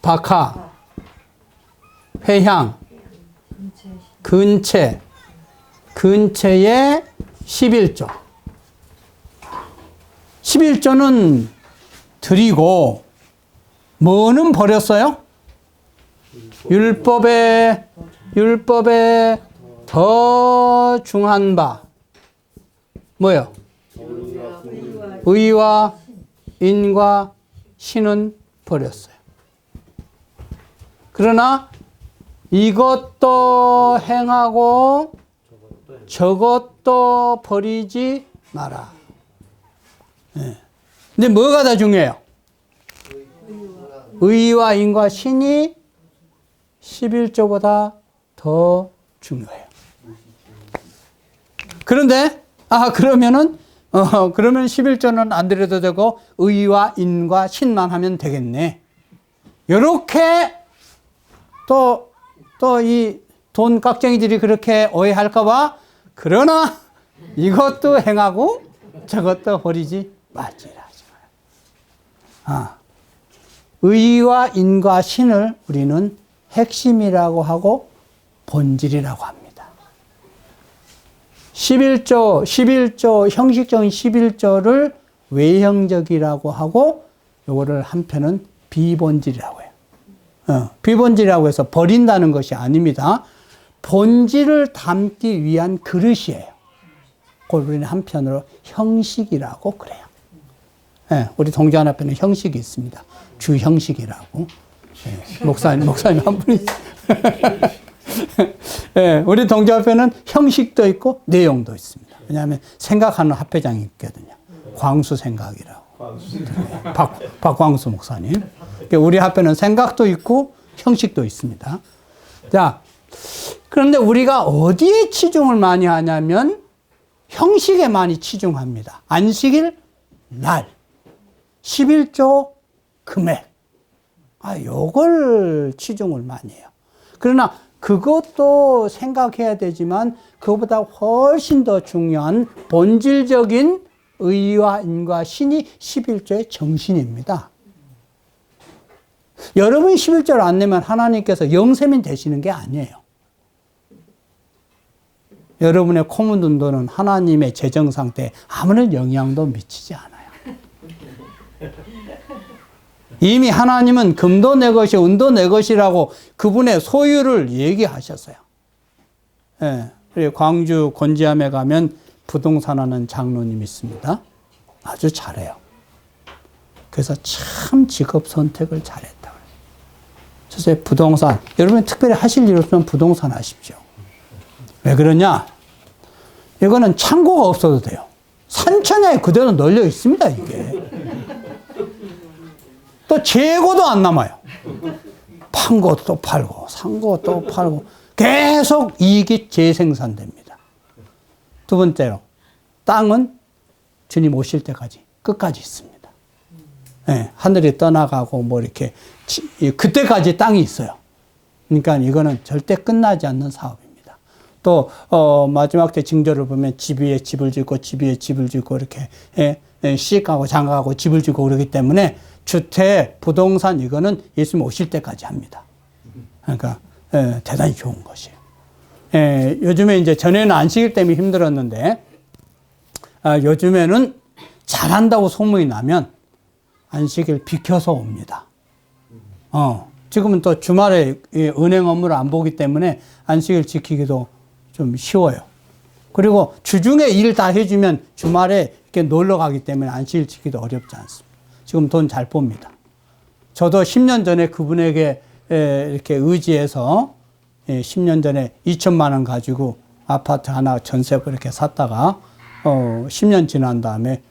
박하, 회향, 근체의 11조. 11조는 드리고 뭐는 버렸어요? 율법에 더 중한 바 뭐요? 의와 인과 신은 버렸어요. 그러나 이것도 행하고 저것도 버리지 마라. 네. 근데 뭐가 더 중요해요? 의와 인과 신이 11조보다 더 중요해요. 그런데 그러면 11조는 안 드려도 되고 의와 인과 신만 하면 되겠네. 요렇게 또 이 돈 깍쟁이들이 그렇게 오해할까봐, 그러나 이것도 행하고 저것도 버리지 말지라. 의와 인과 신을 우리는 핵심이라고 하고 본질이라고 합니다. 11조, 형식적인 11조를 외형적이라고 하고, 요거를 한편은 비본질이라고 해요. 비본질이라고 해서 버린다는 것이 아닙니다. 본질을 담기 위한 그릇이에요. 그걸 우리는 한편으로 형식이라고 그래요. 네, 우리 동전 앞에는 형식이 있습니다. 주형식이라고. 네, 목사님 한 분이. 네, 우리 동전 앞에는 형식도 있고 내용도 있습니다. 왜냐하면 생각하는 합회장이 있거든요. 광수 생각이라고. 박광수 목사님. 우리 앞에는 생각도 있고 형식도 있습니다. 자, 그런데 우리가 어디에 치중을 많이 하냐면 형식에 많이 치중합니다. 안식일 날, 11조 금액, 요걸 치중을 많이 해요. 그러나 그것도 생각해야 되지만 그것보다 훨씬 더 중요한 본질적인 의와 인과 신이 11조의 정신입니다. 여러분이 11조를 안 내면 하나님께서 영세민 되시는 게 아니에요. 여러분의 코 묻은 돈은 하나님의 재정 상태에 아무런 영향도 미치지 않아요. 이미 하나님은 금도 내 것이 은도 내 것이라고 그분의 소유를 얘기하셨어요. 예. 그리고 광주 곤지암에 가면 부동산 하는 장로님 있습니다. 아주 잘해요. 그래서 참 직업 선택을 잘했다. 그래서 부동산, 여러분 특별히 하실 일 없으면 부동산 하십시오. 왜 그러냐? 이거는 창고가 없어도 돼요. 산천야에 그대로 널려 있습니다, 이게. 또 재고도 안 남아요. 판 것도 팔고, 산 것도 팔고, 계속 이익이 재생산됩니다. 두 번째로, 땅은 주님 오실 때까지 끝까지 있습니다. 네, 하늘이 떠나가고, 뭐 이렇게, 그때까지 땅이 있어요. 그러니까 이거는 절대 끝나지 않는 사업입니다. 또, 마지막 때 징조를 보면 집 위에 집을 짓고, 집 위에 집을 짓고, 이렇게, 시집가고 장가가고 집을 짓고 그러기 때문에 주택, 부동산 이거는 예수님 오실 때까지 합니다. 그러니까, 대단히 좋은 것이에요. 요즘에 이제 전에는 안식일 때문에 힘들었는데, 요즘에는 잘한다고 소문이 나면 안식일 비켜서 옵니다. 지금은 또 주말에 은행 업무를 안 보기 때문에 안식일 지키기도 좀 쉬워요. 그리고 주중에 일 다 해주면 주말에 이렇게 놀러 가기 때문에 안식일 지키기도 어렵지 않습니다. 지금 돈 잘 봅니다. 저도 10년 전에 그분에게 이렇게 의지해서 10년 전에 2천만 원 가지고 아파트 하나 전세고 이렇게 샀다가 10년 지난 다음에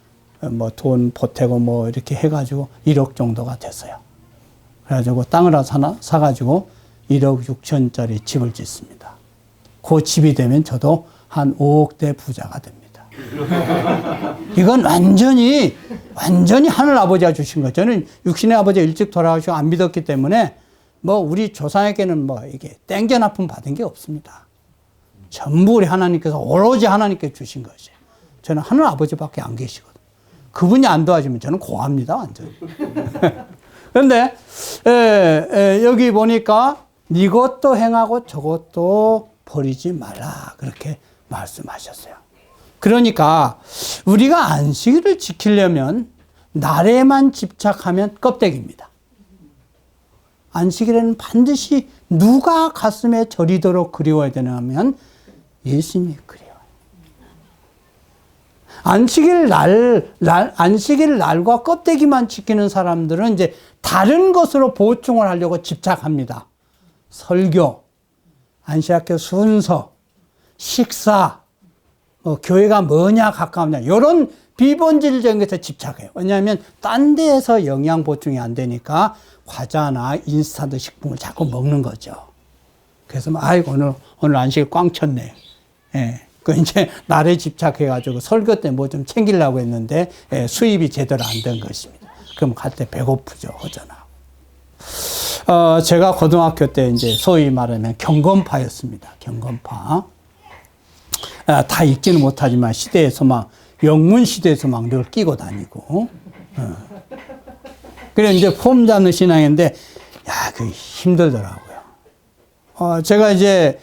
뭐 돈 보태고 뭐 이렇게 해가지고 1억 정도가 됐어요. 그래가지고 땅을 하나 사가지고 1억 6천짜리 집을 짓습니다. 그 집이 되면 저도 한 5억대 부자가 됩니다. 이건 완전히 하늘 아버지가 주신 거죠. 저는 육신의 아버지가 일찍 돌아가시고 안 믿었기 때문에 뭐 우리 조상에게는 뭐 이게 땡전 아픔 받은 게 없습니다. 전부 우리 하나님께서 오로지 하나님께 주신 것이에요. 저는 하늘 아버지밖에 안 계시거든요. 그분이 안 도와주면 저는 고합니다, 완전히. 그런데 여기 보니까 이것도 행하고 저것도 버리지 말라 그렇게 말씀하셨어요. 그러니까 우리가 안식일을 지키려면 날에만 집착하면 껍데기입니다. 안식일에는 반드시 누가 가슴에 저리도록 그리워야 되냐면 예수님이 그리워요. 안식일 날과 껍데기만 지키는 사람들은 이제 다른 것으로 보충을 하려고 집착합니다. 설교, 안식학교 순서, 식사, 교회가 뭐냐 가까우냐 이런 비본질적인 것에 집착해요. 왜냐하면 딴 데에서 영양 보충이 안 되니까 과자나 인스턴트 식품을 자꾸 먹는 거죠. 그래서 아이고 오늘 안식일 꽝 쳤네. 예. 그 이제 날에 집착해가지고 설교 때 뭐 좀 챙기려고 했는데 수입이 제대로 안 된 것입니다. 그럼 갈 때 배고프죠, 허전하고. 제가 고등학교 때 이제 소위 말하면 경건파였습니다. 경건파. 다 읽지는 못하지만 시대에서 막 영문 시대에서 막 늘 끼고 다니고. 그래 이제 폼 잡는 신앙인데 그 힘들더라고요. 제가 이제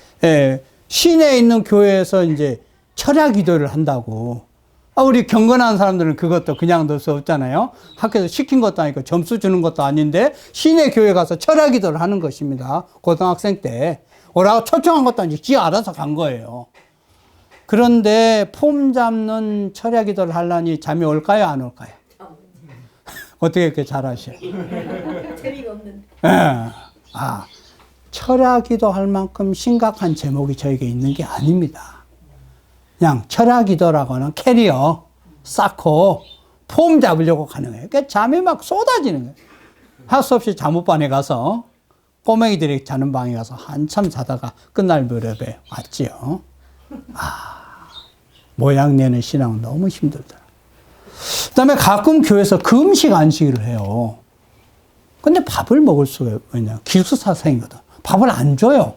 시내에 있는 교회에서 이제 철야 기도를 한다고. 우리 경건한 사람들은 그것도 그냥 넣을 수 없잖아요. 학교에서 시킨 것도 아니고 점수 주는 것도 아닌데 시내 교회 가서 철야 기도를 하는 것입니다. 고등학생 때. 오라고 초청한 것도 아니고 지 알아서 간 거예요. 그런데 폼 잡는 철야 기도를 하려니 잠이 올까요? 안 올까요? 어떻게 이렇게 잘하셔요? 재미가 없는데. 철야 기도할 만큼 심각한 제목이 저에게 있는 게 아닙니다. 그냥 철야 기도라고 하는 캐리어 쌓고 폼 잡으려고 가는 거예요. 그러니까 잠이 막 쏟아지는 거예요. 할 수 없이 잠옷반에 가서 꼬맹이들이 자는 방에 가서 한참 자다가 끝날 무렵에 왔지요. 모양 내는 신앙은 너무 힘들더라. 그 다음에 가끔 교회에서 금식 안식일을 해요. 근데 밥을 먹을 수가 없냐. 기숙사생이거든. 밥을 안 줘요.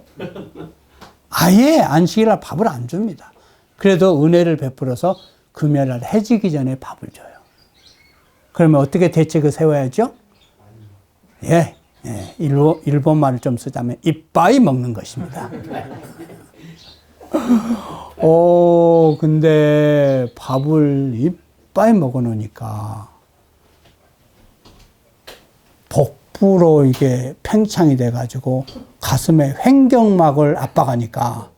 아예 안식일날 밥을 안 줍니다. 그래도 은혜를 베풀어서 금요일날 해지기 전에 밥을 줘요. 그러면 어떻게 대책을 세워야죠? 일본 말을 좀 쓰자면 이빠이 먹는 것입니다. 근데 밥을 이빠이 먹어 놓으니까 복부로 이게 팽창이 돼가지고 가슴에 횡격막을 압박하니까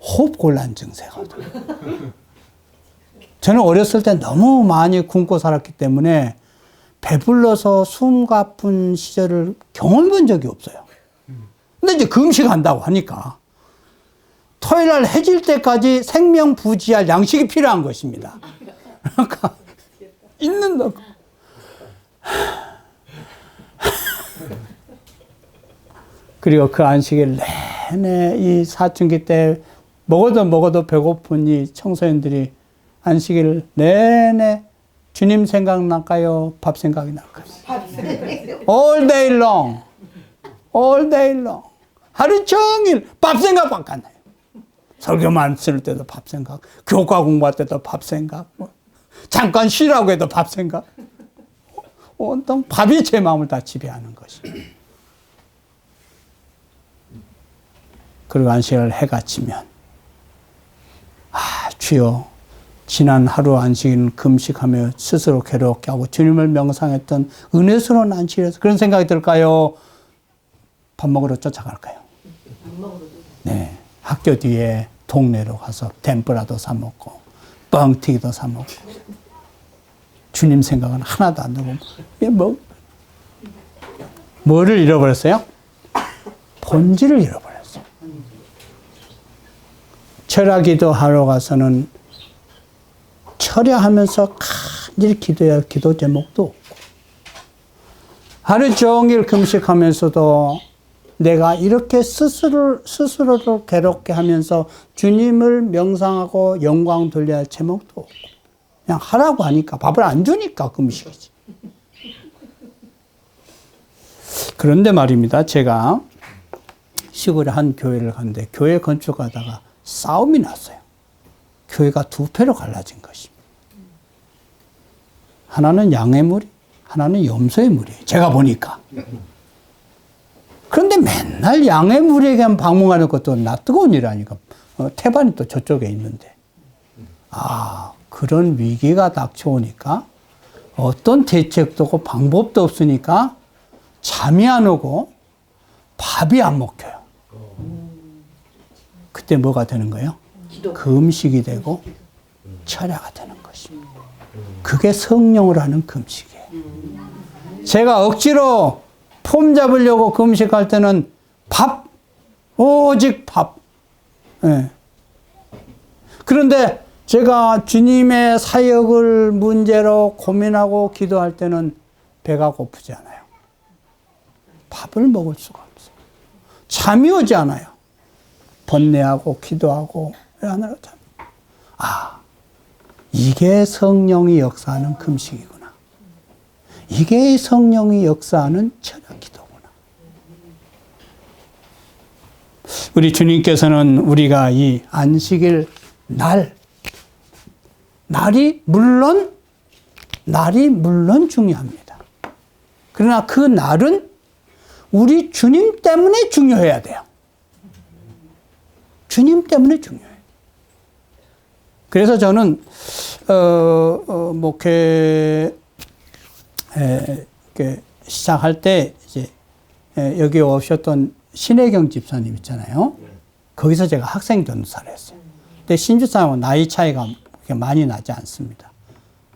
호흡곤란 증세가 오더라고요. 저는 어렸을 때 너무 많이 굶고 살았기 때문에 배불러서 숨 가쁜 시절을 경험해 본 적이 없어요. 근데 이제 금식한다고 하니까 토요일 날 해질 때까지 생명부지할 양식이 필요한 것입니다. 그러니까 있는 거. 그리고 그 안식일 내내 이 사춘기 때 먹어도 배고픈 이 청소년들이 안식일 내내 주님 생각날까요? 밥 생각이 날까요? All day long. All day long. 하루 종일 밥 생각밖에 안 나요. 설교만 쓸 때도 밥 생각, 교과 공부할 때도 밥 생각, 잠깐 쉬라고 해도 밥 생각. 온통 밥이 제 마음을 다 지배하는 것이. 그리고 안식을 해가 지면, 주여, 지난 하루 안식일은 금식하며 스스로 괴롭게 하고 주님을 명상했던 은혜스러운 안식이라서 그런 생각이 들까요? 밥 먹으러 쫓아갈까요? 네. 학교 뒤에 동네로 가서 덴뿌라도 사 먹고, 뻥튀기도 사 먹고, 주님 생각은 하나도 안 나고, 뭐를 잃어버렸어요? 본질을 잃어버렸어요. 철야기도 하러 가서는 철야하면서 간절히 기도해야 할 기도 제목도 없고, 하루 종일 금식하면서도 내가 이렇게 스스로를 괴롭게 하면서 주님을 명상하고 영광 돌려야 할 제목도 없고, 그냥 하라고 하니까, 밥을 안 주니까 금식이지. 그런데 말입니다. 제가 시골에 한 교회를 갔는데 교회 건축하다가 싸움이 났어요. 교회가 두 패로 갈라진 것입니다. 하나는 양의 무리, 하나는 염소의 무리예요. 제가 보니까. 그런데 맨날 양의 무리에게만 방문하는 것도 나 뜨거운 일 아니까. 태반이 또 저쪽에 있는데. 그런 위기가 닥쳐오니까 어떤 대책도 없고 방법도 없으니까 잠이 안 오고 밥이 안 먹혀요. 그때 뭐가 되는 거예요? 금식이 되고 철야가 되는 것입니다. 그게 성령으로 하는 금식이에요. 제가 억지로 폼 잡으려고 금식할 때는 밥, 오직 밥. 네. 그런데 제가 주님의 사역을 문제로 고민하고 기도할 때는 배가 고프지 않아요. 밥을 먹을 수가 없어요. 잠이 오지 않아요. 번뇌하고 기도하고 하느라 잠. 이게 성령이 역사하는 금식이구나. 이게 성령이 역사하는 철야 기도구나. 우리 주님께서는 우리가 이 안식일 날이 물론 중요합니다. 그러나 그 날은 우리 주님 때문에 중요해야 돼요. 주님 때문에 중요해요. 그래서 저는 목회 시작할 때 이제 여기 오셨던 신혜경 집사님 있잖아요. 거기서 제가 학생 전도사를 했어요. 근데 신집사님은 나이 차이가 많이 나지 않습니다.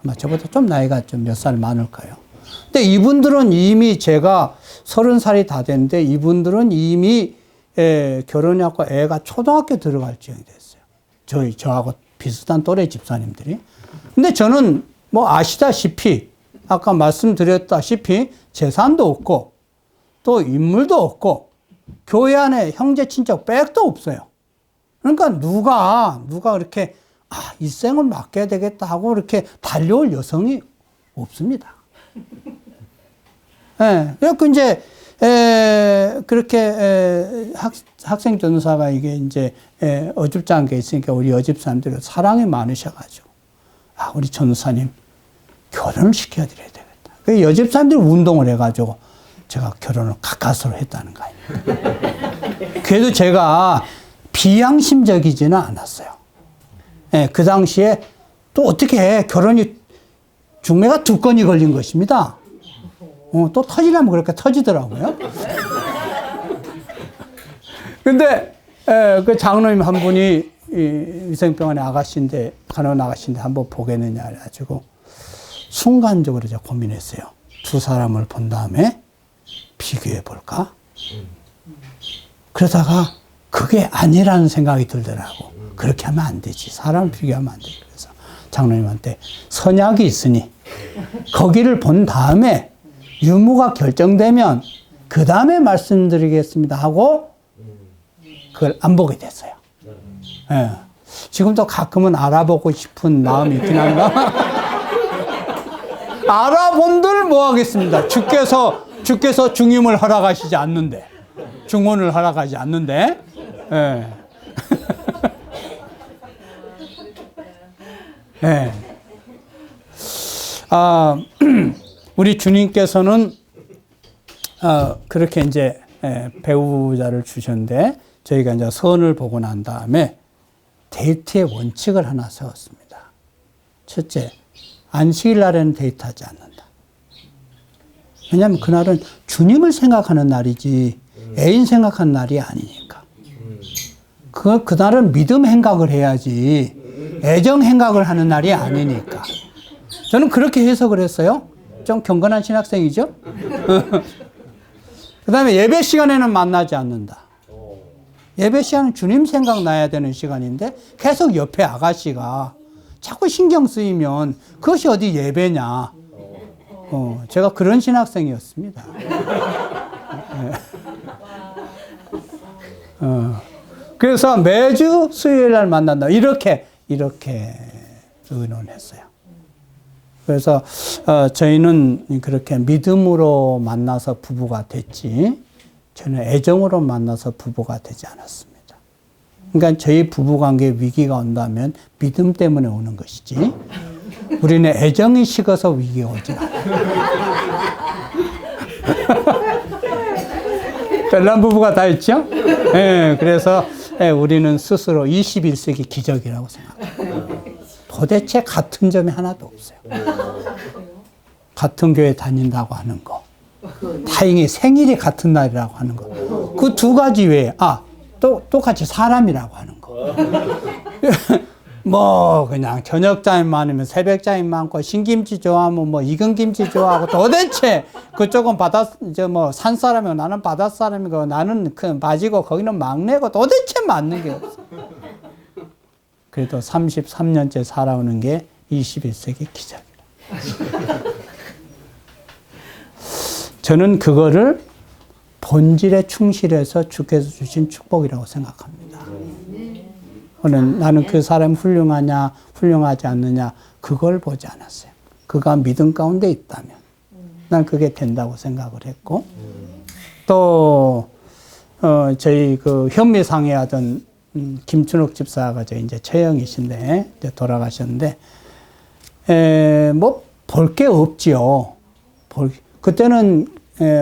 아마 저보다 좀 나이가 좀 몇 살 많을까요? 근데 이분들은 이미 제가 30살이 다 됐는데 이분들은 이미 결혼하고 애가 초등학교 들어갈 지경이 됐어요. 저하고 비슷한 또래 집사님들이. 근데 저는 뭐 아시다시피, 아까 말씀드렸다시피 재산도 없고, 또 인물도 없고, 교회 안에 형제 친척 백도 없어요. 그러니까 누가 이렇게, 이 생을 맡겨야 되겠다 하고 이렇게 달려올 여성이 없습니다. 예. 그래서 이제, 그렇게, 학생 전도사가 이게 이제, 어줍잖은 게 있으니까 우리 여집 사람들이 사랑이 많으셔가지고, 우리 전도사님, 결혼을 시켜드려야 되겠다. 그 여집 사람들이 운동을 해가지고, 제가 결혼을 가까스로 했다는 거 아닙니까? 그래도 제가 비양심적이지는 않았어요. 예, 그 당시에 또 어떻게 결혼이 중매가 2건이 걸린 것입니다. 또 터지려면 그렇게 터지더라고요. 근데 그 장로님 한 분이 위생병원의 아가씨인데, 간호원 아가씨인데 한번 보겠느냐 해가지고 순간적으로 제가 고민했어요. 두 사람을 본 다음에 비교해 볼까? 그러다가 그게 아니라는 생각이 들더라고. 그렇게 하면 안 되지. 사람을 비교하면 안 돼. 그래서 장로님한테 선약이 있으니 거기를 본 다음에 유무가 결정되면 그 다음에 말씀드리겠습니다 하고 그걸 안 보게 됐어요. 예. 지금도 가끔은 알아보고 싶은 마음이 있긴 한가? 알아본들 뭐 하겠습니다. 주께서 중임을 허락하시지 않는데, 중혼을 허락하지 않는데, 예. 예. 우리 주님께서는 그렇게 이제 배우자를 주셨는데 저희가 이제 선을 보고 난 다음에 데이트의 원칙을 하나 세웠습니다. 첫째, 안식일 날에는 데이트하지 않는다. 왜냐하면 그날은 주님을 생각하는 날이지 애인 생각하는 날이 아니니까. 그날은 믿음 행각을 해야지 애정 행각을 하는 날이 아니니까. 저는 그렇게 해석을 했어요. 좀 경건한 신학생이죠. 그 다음에 예배 시간에는 만나지 않는다. 예배 시간은 주님 생각나야 되는 시간인데 계속 옆에 아가씨가 자꾸 신경 쓰이면 그것이 어디 예배냐. 제가 그런 신학생이었습니다. 그래서 매주 수요일 날 만난다. 이렇게 의논했어요. 그래서 저희는 그렇게 믿음으로 만나서 부부가 됐지, 저는 애정으로 만나서 부부가 되지 않았습니다. 그러니까 저희 부부관계 위기가 온다면 믿음 때문에 오는 것이지, 우리는 애정이 식어서 위기가 오지 않아요. 별난 부부가 다 있죠? 예, 그래서 우리는 스스로 21세기 기적이라고 생각합니다. 도대체 같은 점이 하나도 없어요. 같은 교회 다닌다고 하는 거, 다행히 생일이 같은 날이라고 하는 거, 그 두 가지 외에 똑같이 사람이라고 하는 거. 뭐 그냥 저녁자인 많으면 새벽자인 많고, 신김치 좋아하면 뭐 익은 김치 좋아하고, 도대체 그쪽은 산 사람이고 나는 바다 사람이고, 나는 그 맞이고 거기는 막내고, 도대체 맞는 게 없어. 그래도 33년째 살아오는 게 21세기 기적이라. 저는 그거를 본질에 충실해서 주께서 주신 축복이라고 생각합니다. 나는 그 사람이 훌륭하냐 훌륭하지 않느냐 그걸 보지 않았어요. 그가 믿음 가운데 있다면 난 그게 된다고 생각을 했고, 또 저희 그 현미상에 하던 김춘옥 집사가 이제 처형이신데 이제 돌아가셨는데, 뭐 볼 게 없지요. 그때는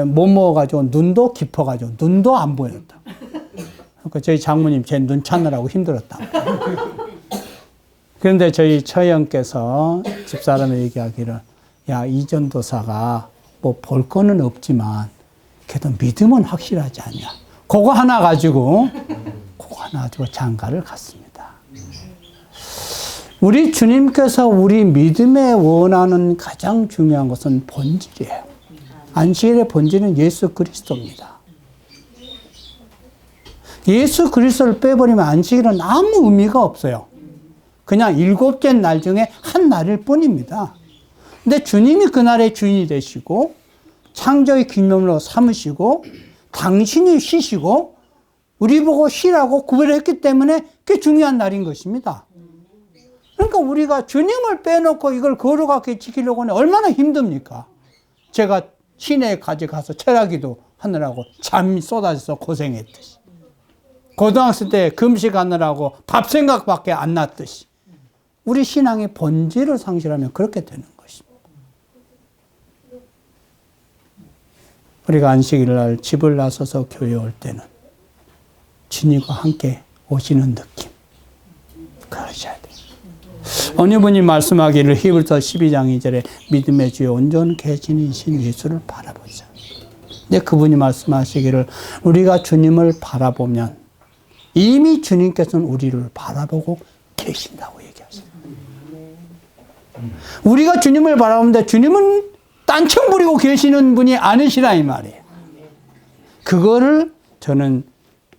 못 먹어가지고 눈도 깊어가지고 눈도 안 보였다. 그러니까 저희 장모님 제 눈 찾느라고 힘들었다. 그런데 저희 처형께서 집사람이 얘기하기를, 야, 이 전도사가 뭐 볼 거는 없지만 그래도 믿음은 확실하지 않냐. 그거 하나 가지고 장가를 갔습니다. 우리 주님께서 우리 믿음에 원하는 가장 중요한 것은 본질이에요. 안식일의 본질은 예수 그리스도입니다. 예수 그리스도를 빼버리면 안식일은 아무 의미가 없어요. 그냥 7째 날 중에 한 날일 뿐입니다. 근데 주님이 그날의 주인이 되시고 창조의 기념으로 삼으시고 당신이 쉬시고 우리 보고 쉬라고 구별했기 때문에 그게 중요한 날인 것입니다. 그러니까 우리가 주님을 빼놓고 이걸 거룩하게 지키려고 하면 얼마나 힘듭니까? 제가 시내까지 가서 철야기도 하느라고 잠이 쏟아져서 고생했듯이, 고등학생 때 금식하느라고 밥 생각밖에 안 났듯이, 우리 신앙의 본질을 상실하면 그렇게 되는 것입니다. 우리가 안식일 날 집을 나서서 교회 올 때는 주님과 함께 오시는 느낌, 그러셔야 돼요. 어느 분이 말씀하기를 히브리서 12장 2절에 믿음의 주여 온전케 지니신 예수를 바라보자. 근데 그분이 말씀하시기를 우리가 주님을 바라보면 이미 주님께서는 우리를 바라보고 계신다고 얘기하십니다. 우리가 주님을 바라보는데 주님은 딴청 부리고 계시는 분이 아니시라 이 말이에요. 그거를 저는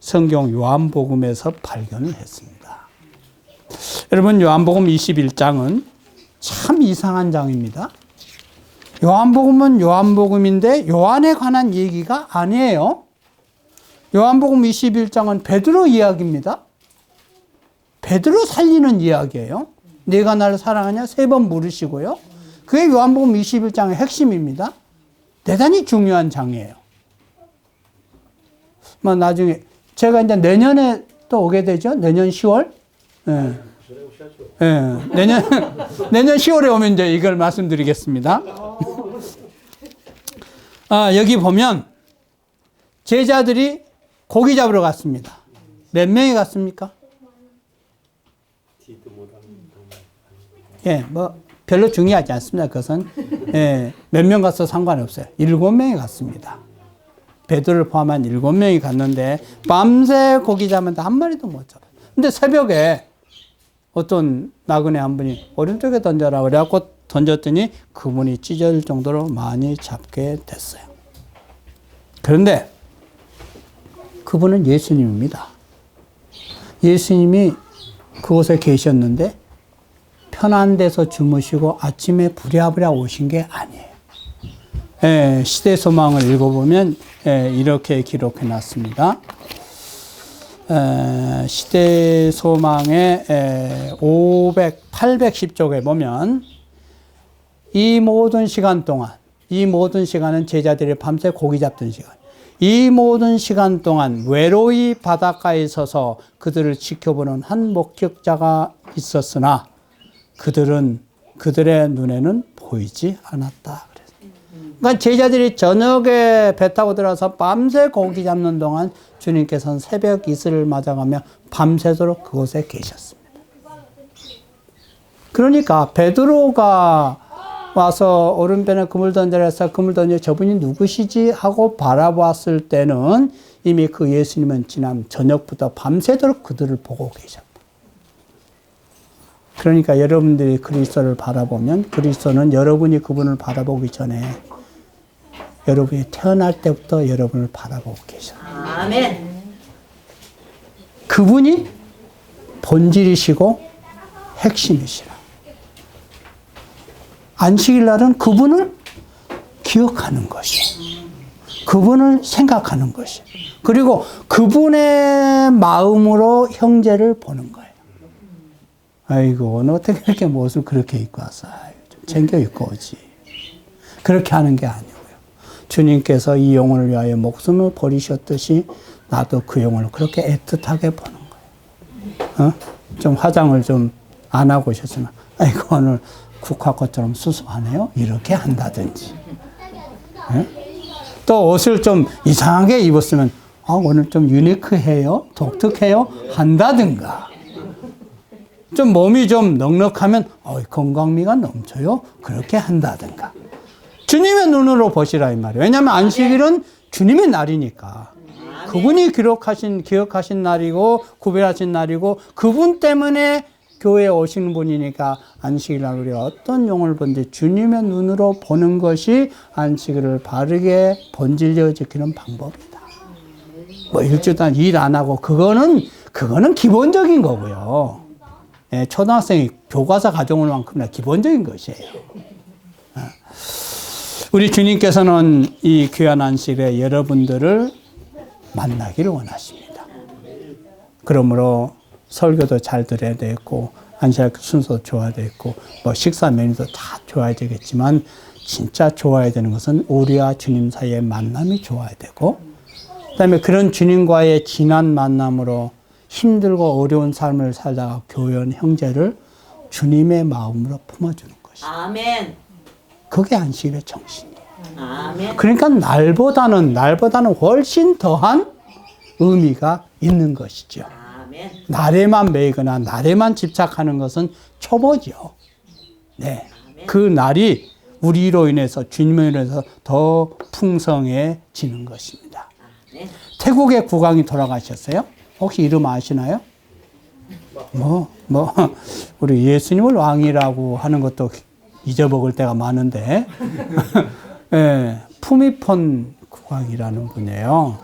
성경 요한복음에서 발견을 했습니다. 여러분, 요한복음 21장은 참 이상한 장입니다. 요한복음은 요한복음인데 요한에 관한 얘기가 아니에요. 요한복음 21장은 베드로 이야기입니다. 베드로 살리는 이야기예요. 네가 나를 사랑하냐? 3번 물으시고요. 그게 요한복음 21장의 핵심입니다. 대단히 중요한 장이에요. 뭐 나중에 제가 이제 내년에 또 오게 되죠. 내년 10월. 예. 예. 내년 10월에 오면 이제 이걸 말씀드리겠습니다. 여기 보면 제자들이 고기 잡으러 갔습니다. 몇 명이 갔습니까? 예, 뭐 별로 중요하지 않습니다. 그것은 예, 몇 명 가서 상관없어요. 7명이 갔습니다. 베드로를 포함한 7명이 갔는데 밤새 고기 잡았는데 한 마리도 못 잡아요. 근데 새벽에 어떤 나그네 한 분이 오른쪽에 던져라 그래갖고 던졌더니 그분이 찢어질 정도로 많이 잡게 됐어요. 그런데 그분은 예수님입니다. 예수님이 그곳에 계셨는데 편한 데서 주무시고 아침에 부랴부랴 오신 게 아니에요. 예, 시대소망을 읽어보면 이렇게 기록해 놨습니다. 시대소망의 810쪽에 보면 이 모든 시간 동안, 이 모든 시간은 제자들이 밤새 고기 잡던 시간, 이 모든 시간 동안 외로이 바닷가에 서서 그들을 지켜보는 한 목격자가 있었으나 그들의 눈에는 보이지 않았다. 그러니까 제자들이 저녁에 배 타고 들어서 밤새 고기 잡는 동안 주님께서는 새벽 이슬을 맞아가며 밤새도록 그곳에 계셨습니다. 그러니까 베드로가 와서 오른편에 금을 던져라 해서 금을 던져 저분이 누구시지 하고 바라보았을 때는 이미 그 예수님은 지난 저녁부터 밤새도록 그들을 보고 계셨다. 그러니까 여러분들이 그리스도를 바라보면 그리스도는 여러분이 그분을 바라보기 전에 여러분이 태어날 때부터 여러분을 바라보고 계셔요. 아멘. 그분이 본질이시고 핵심이시라. 안식일 날은 그분을 기억하는 것이에요. 그분을 생각하는 것이에요. 그리고 그분의 마음으로 형제를 보는 거예요. 아이고, 오늘 어떻게 이렇게 옷을 그렇게 입고 왔어? 좀 챙겨 입고 오지. 그렇게 하는 게 아니고요. 주님께서 이 영혼을 위하여 목숨을 버리셨듯이 나도 그 영혼을 그렇게 애틋하게 보는 거예요. 좀 화장을 좀 안 하고 오셨으면, 아이고, 오늘 국화꽃처럼 수수하네요. 이렇게 한다든지. 또 옷을 좀 이상하게 입었으면, 오늘 좀 유니크해요? 독특해요? 한다든가. 좀 몸이 좀 넉넉하면 건강미가 넘쳐요. 그렇게 한다든가. 주님의 눈으로 보시라 이 말이에요. 왜냐하면 안식일은 주님의 날이니까. 그분이 기억하신 날이고 구별하신 날이고 그분 때문에 교회에 오시는 분이니까 안식일 날 우리가 어떤 용을 본지 주님의 눈으로 보는 것이 안식일을 바르게 본질되어 지키는 방법이다. 뭐 일주일 동안 일 안 하고 그거는 기본적인 거고요. 예, 초등학생이 교과서 가져올 만큼이나 기본적인 것이에요. 우리 주님께서는 이 귀한 안식일에 여러분들을 만나기를 원하십니다. 그러므로 설교도 잘 들어야 되겠고 안식일 순서도 좋아야 되겠고 뭐 식사 메뉴도 다 좋아야 되겠지만 진짜 좋아야 되는 것은 우리와 주님 사이의 만남이 좋아야 되고 그다음에 그런 주님과의 진한 만남으로 힘들고 어려운 삶을 살다가 교회원 형제를 주님의 마음으로 품어주는 것이에요. 아멘. 그게 안식일의 정신이에요. 아멘. 그러니까 날보다는 훨씬 더한 의미가 있는 것이죠. 아멘. 날에만 매이거나 날에만 집착하는 것은 초보죠. 네, 그 날이 우리로 인해서 주님으로 인해서 더 풍성해지는 것입니다. 아멘. 태국의 국왕이 돌아가셨어요. 혹시 이름 아시나요? 우리 예수님을 왕이라고 하는 것도 잊어먹을 때가 많은데, 예, 푸미폰 국왕이라는 분이에요.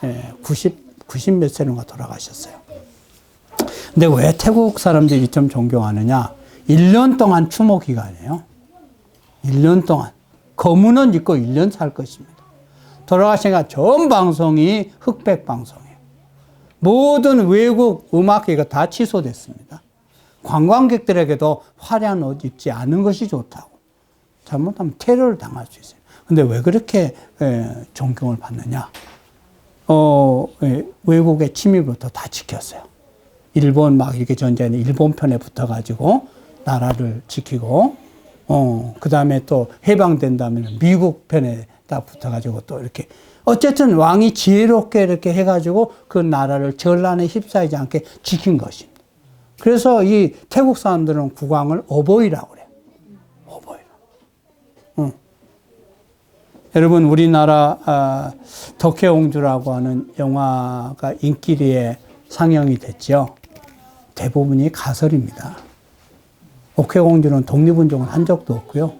예, 90 몇 세인가 돌아가셨어요. 근데 왜 태국 사람들이 좀 존경하느냐? 1년 동안 추모 기간이에요. 1년 동안. 거문은 있고 1년 살 것입니다. 돌아가시니까 전 방송이 흑백 방송이에요. 모든 외국 음악회가 다 취소됐습니다. 관광객들에게도 화려한 옷 입지 않은 것이 좋다고. 잘못하면 테러를 당할 수 있어요. 근데 왜 그렇게 존경을 받느냐? 외국의 침입부터 다 지켰어요. 일본 막 이렇게 전쟁에 일본 편에 붙어가지고 나라를 지키고, 그 다음에 또 해방된다면 미국 편에 다 붙어가지고 또 이렇게. 어쨌든 왕이 지혜롭게 이렇게 해가지고 그 나라를 전란에 휩싸이지 않게 지킨 것입니다. 그래서 이 태국 사람들은 국왕을 어버이라고 그래요. 어버이라. 여러분, 우리나라 덕혜옹주라고 하는 영화가 인기리에 상영이 됐죠. 대부분이 가설입니다. 덕혜옹주는 독립운동을 한 적도 없고요.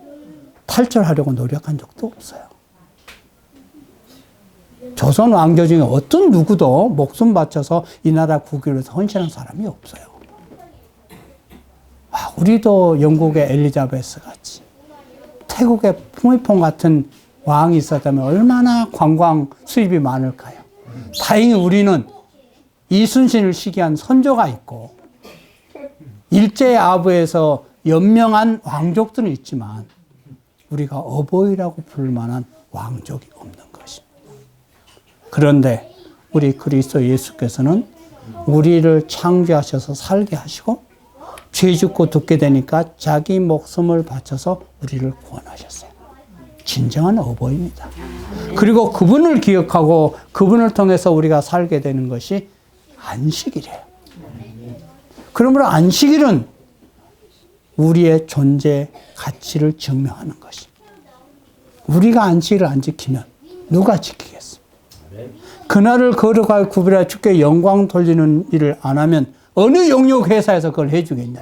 탈출하려고 노력한 적도 없어요. 조선 왕조 중에 어떤 누구도 목숨 바쳐서 이 나라 국위를 위해서 헌신한 사람이 없어요. 우리도 영국의 엘리자베스 같이 태국의 푸미폰 같은 왕이 있었다면 얼마나 관광 수입이 많을까요? 다행히 우리는 이순신을 시기한 선조가 있고 일제아부에서 연명한 왕족들은 있지만 우리가 어버이라고 부를 만한 왕족이 없는 것입니다. 그런데 우리 그리스도 예수께서는 우리를 창조하셔서 살게 하시고 죄 짓고 듣게 되니까 자기 목숨을 바쳐서 우리를 구원하셨어요. 진정한 어버이입니다. 그리고 그분을 기억하고 그분을 통해서 우리가 살게 되는 것이 안식일이에요. 그러므로 안식일은 우리의 존재 가치를 증명하는 것입니다. 우리가 안식일을 안 지키면 누가 지키겠습니까? 그날을 거룩하게 구별하여 주께 영광 돌리는 일을 안 하면 어느 용역 회사에서 그걸 해주겠냐?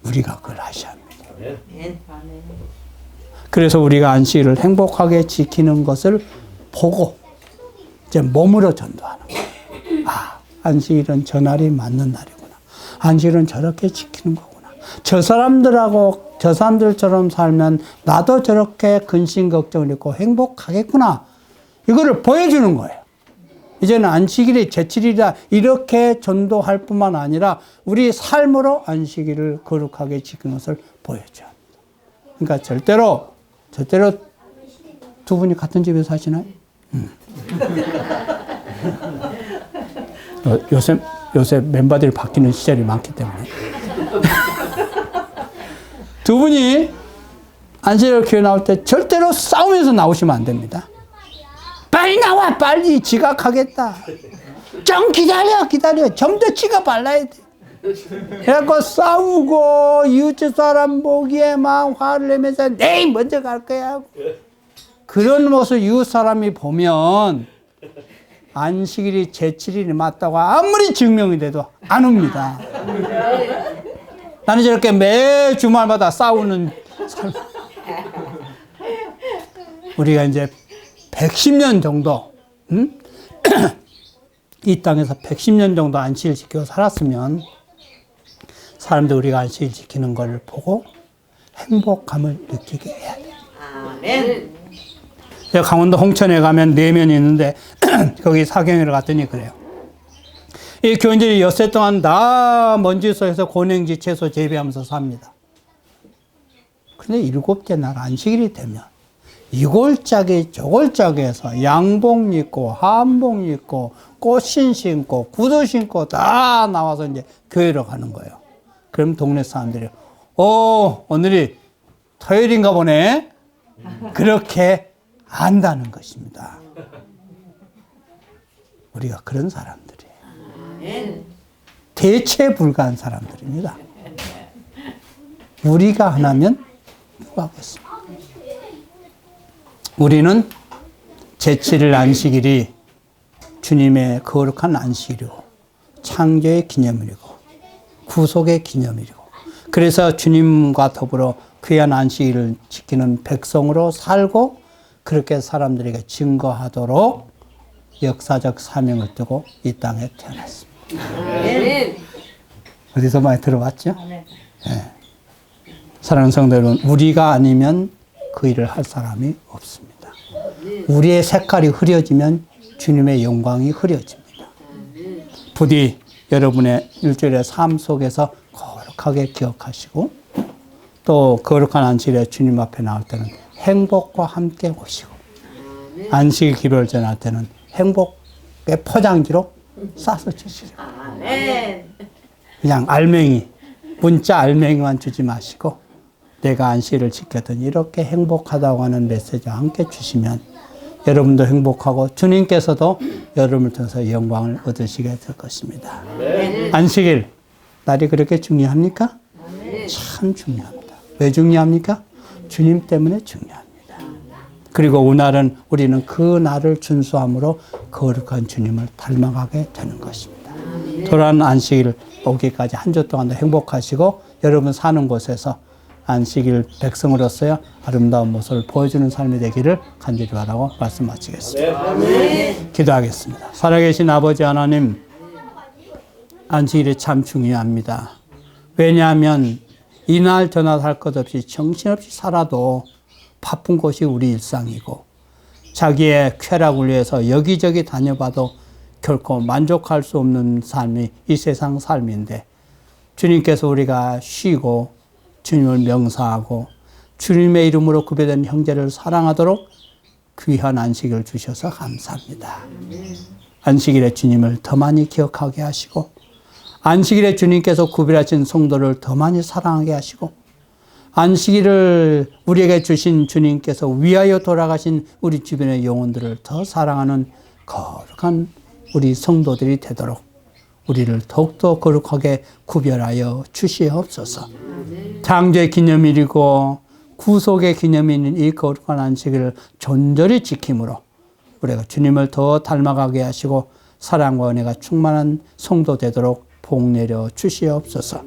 우리가 그걸 하셔야 합니다. 그래서 우리가 안식일을 행복하게 지키는 것을 보고 이제 몸으로 전도하는 거예요. 안식일은 저 날이 맞는 날이구나. 안식일은 저렇게 지키는 거구나. 저 사람들처럼 살면 나도 저렇게 근심 걱정을 잊고 행복하겠구나. 이거를 보여주는 거예요. 이제는 안식일이 제칠이다 이렇게 전도할 뿐만 아니라 우리 삶으로 안식일을 거룩하게 지키는 것을 보여줘야 합니다. 그러니까 절대로 두 분이 같은 집에 사시나요? 요새 멤버들이 바뀌는 시절이 많기 때문에 두 분이 안식일 교회 나올 때 절대로 싸우면서 나오시면 안 됩니다. 빨리 나와, 빨리 지각하겠다. 좀 기다려. 좀 더 지각 발라야 돼. 그래갖고 싸우고 이웃집 사람 보기에 막 화를 내면서 내일 먼저 갈 거야. 그런 모습 이웃 사람이 보면 안식일이 제칠일이 맞다고 아무리 증명이 돼도 안 옵니다. 나는 저렇게 매 주말마다 싸우는 삶. 우리가 이제 110년 정도, 이 땅에서 110년 정도 안식일 지키고 살았으면 사람들 우리가 안식일 지키는 걸 보고 행복감을 느끼게 해야 돼요. 아멘. 제가 강원도 홍천에 가면 내면이 있는데 거기 사경회를 갔더니 그래요. 이 교인들이 엿새 동안 다 먼지 속에서 고냉지 채소 재배하면서 삽니다. 그런데 7째 날 안식일이 되면 이골짜기 저골짜기 해서 양복 입고 한복 입고 꽃신 신고 구두 신고 다 나와서 이제 교회로 가는 거예요. 그럼 동네 사람들이 오늘이 토요일인가 보네. 그렇게 안다는 것입니다. 우리가 그런 사람들이에요. 대체 불가한 사람들입니다. 우리가 하나면 누가 하겠습니까? 우리는 제7일 안식일이 주님의 거룩한 안식일이고 창조의 기념일이고 구속의 기념일이고 그래서 주님과 더불어 귀한 안식일을 지키는 백성으로 살고 그렇게 사람들에게 증거하도록 역사적 사명을 두고 이 땅에 태어났습니다. 네. 어디서 많이 들어봤죠? 네. 사랑하는 성도 여러분, 우리가 아니면 그 일을 할 사람이 없습니다. 우리의 색깔이 흐려지면 주님의 영광이 흐려집니다. 부디 여러분의 일주일의 삶 속에서 거룩하게 기억하시고 또 거룩한 안식일에 주님 앞에 나올 때는 행복과 함께 오시고 안식일 기도를 전할 때는 행복의 포장지로 싸서 주시죠. 아멘. 그냥 알맹이, 문자 알맹이만 주지 마시고 내가 안식일을 지켰더니 이렇게 행복하다고 하는 메시지와 함께 주시면 여러분도 행복하고 주님께서도 여러분을 통해서 영광을 얻으시게 될 것입니다. 안식일, 날이 그렇게 중요합니까? 참 중요합니다. 왜 중요합니까? 주님 때문에 중요합니다. 그리고 오늘은 우리는 그 날을 준수함으로 거룩한 주님을 닮아가게 되는 것입니다. 돌아오는 안식일 오기까지 한 주 동안도 행복하시고 여러분 사는 곳에서 안식일 백성으로서요 아름다운 모습을 보여주는 삶이 되기를 간절히 바라고 말씀 마치겠습니다. 기도하겠습니다. 살아계신 아버지 하나님, 안식일이 참 중요합니다. 왜냐하면 이날 저날 할 것 없이 정신없이 살아도 바쁜 곳이 우리 일상이고 자기의 쾌락을 위해서 여기저기 다녀봐도 결코 만족할 수 없는 삶이 이 세상 삶인데 주님께서 우리가 쉬고 주님을 명사하고 주님의 이름으로 구별된 형제를 사랑하도록 귀한 안식을 주셔서 감사합니다. 안식일에 주님을 더 많이 기억하게 하시고 안식일에 주님께서 구별하신 성도를 더 많이 사랑하게 하시고 안식일을 우리에게 주신 주님께서 위하여 돌아가신 우리 주변의 영혼들을 더 사랑하는 거룩한 우리 성도들이 되도록 우리를 더욱더 거룩하게 구별하여 주시옵소서. 창조의 기념일이고 구속의 기념일인 이 거룩한 안식일을 존절히 지킴으로 우리가 주님을 더 닮아가게 하시고 사랑과 은혜가 충만한 성도 되도록 복 내려 주시옵소서.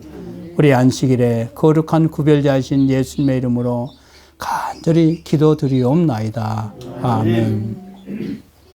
우리 안식일에 거룩한 구별자이신 예수님의 이름으로 간절히 기도드리옵나이다. 아멘.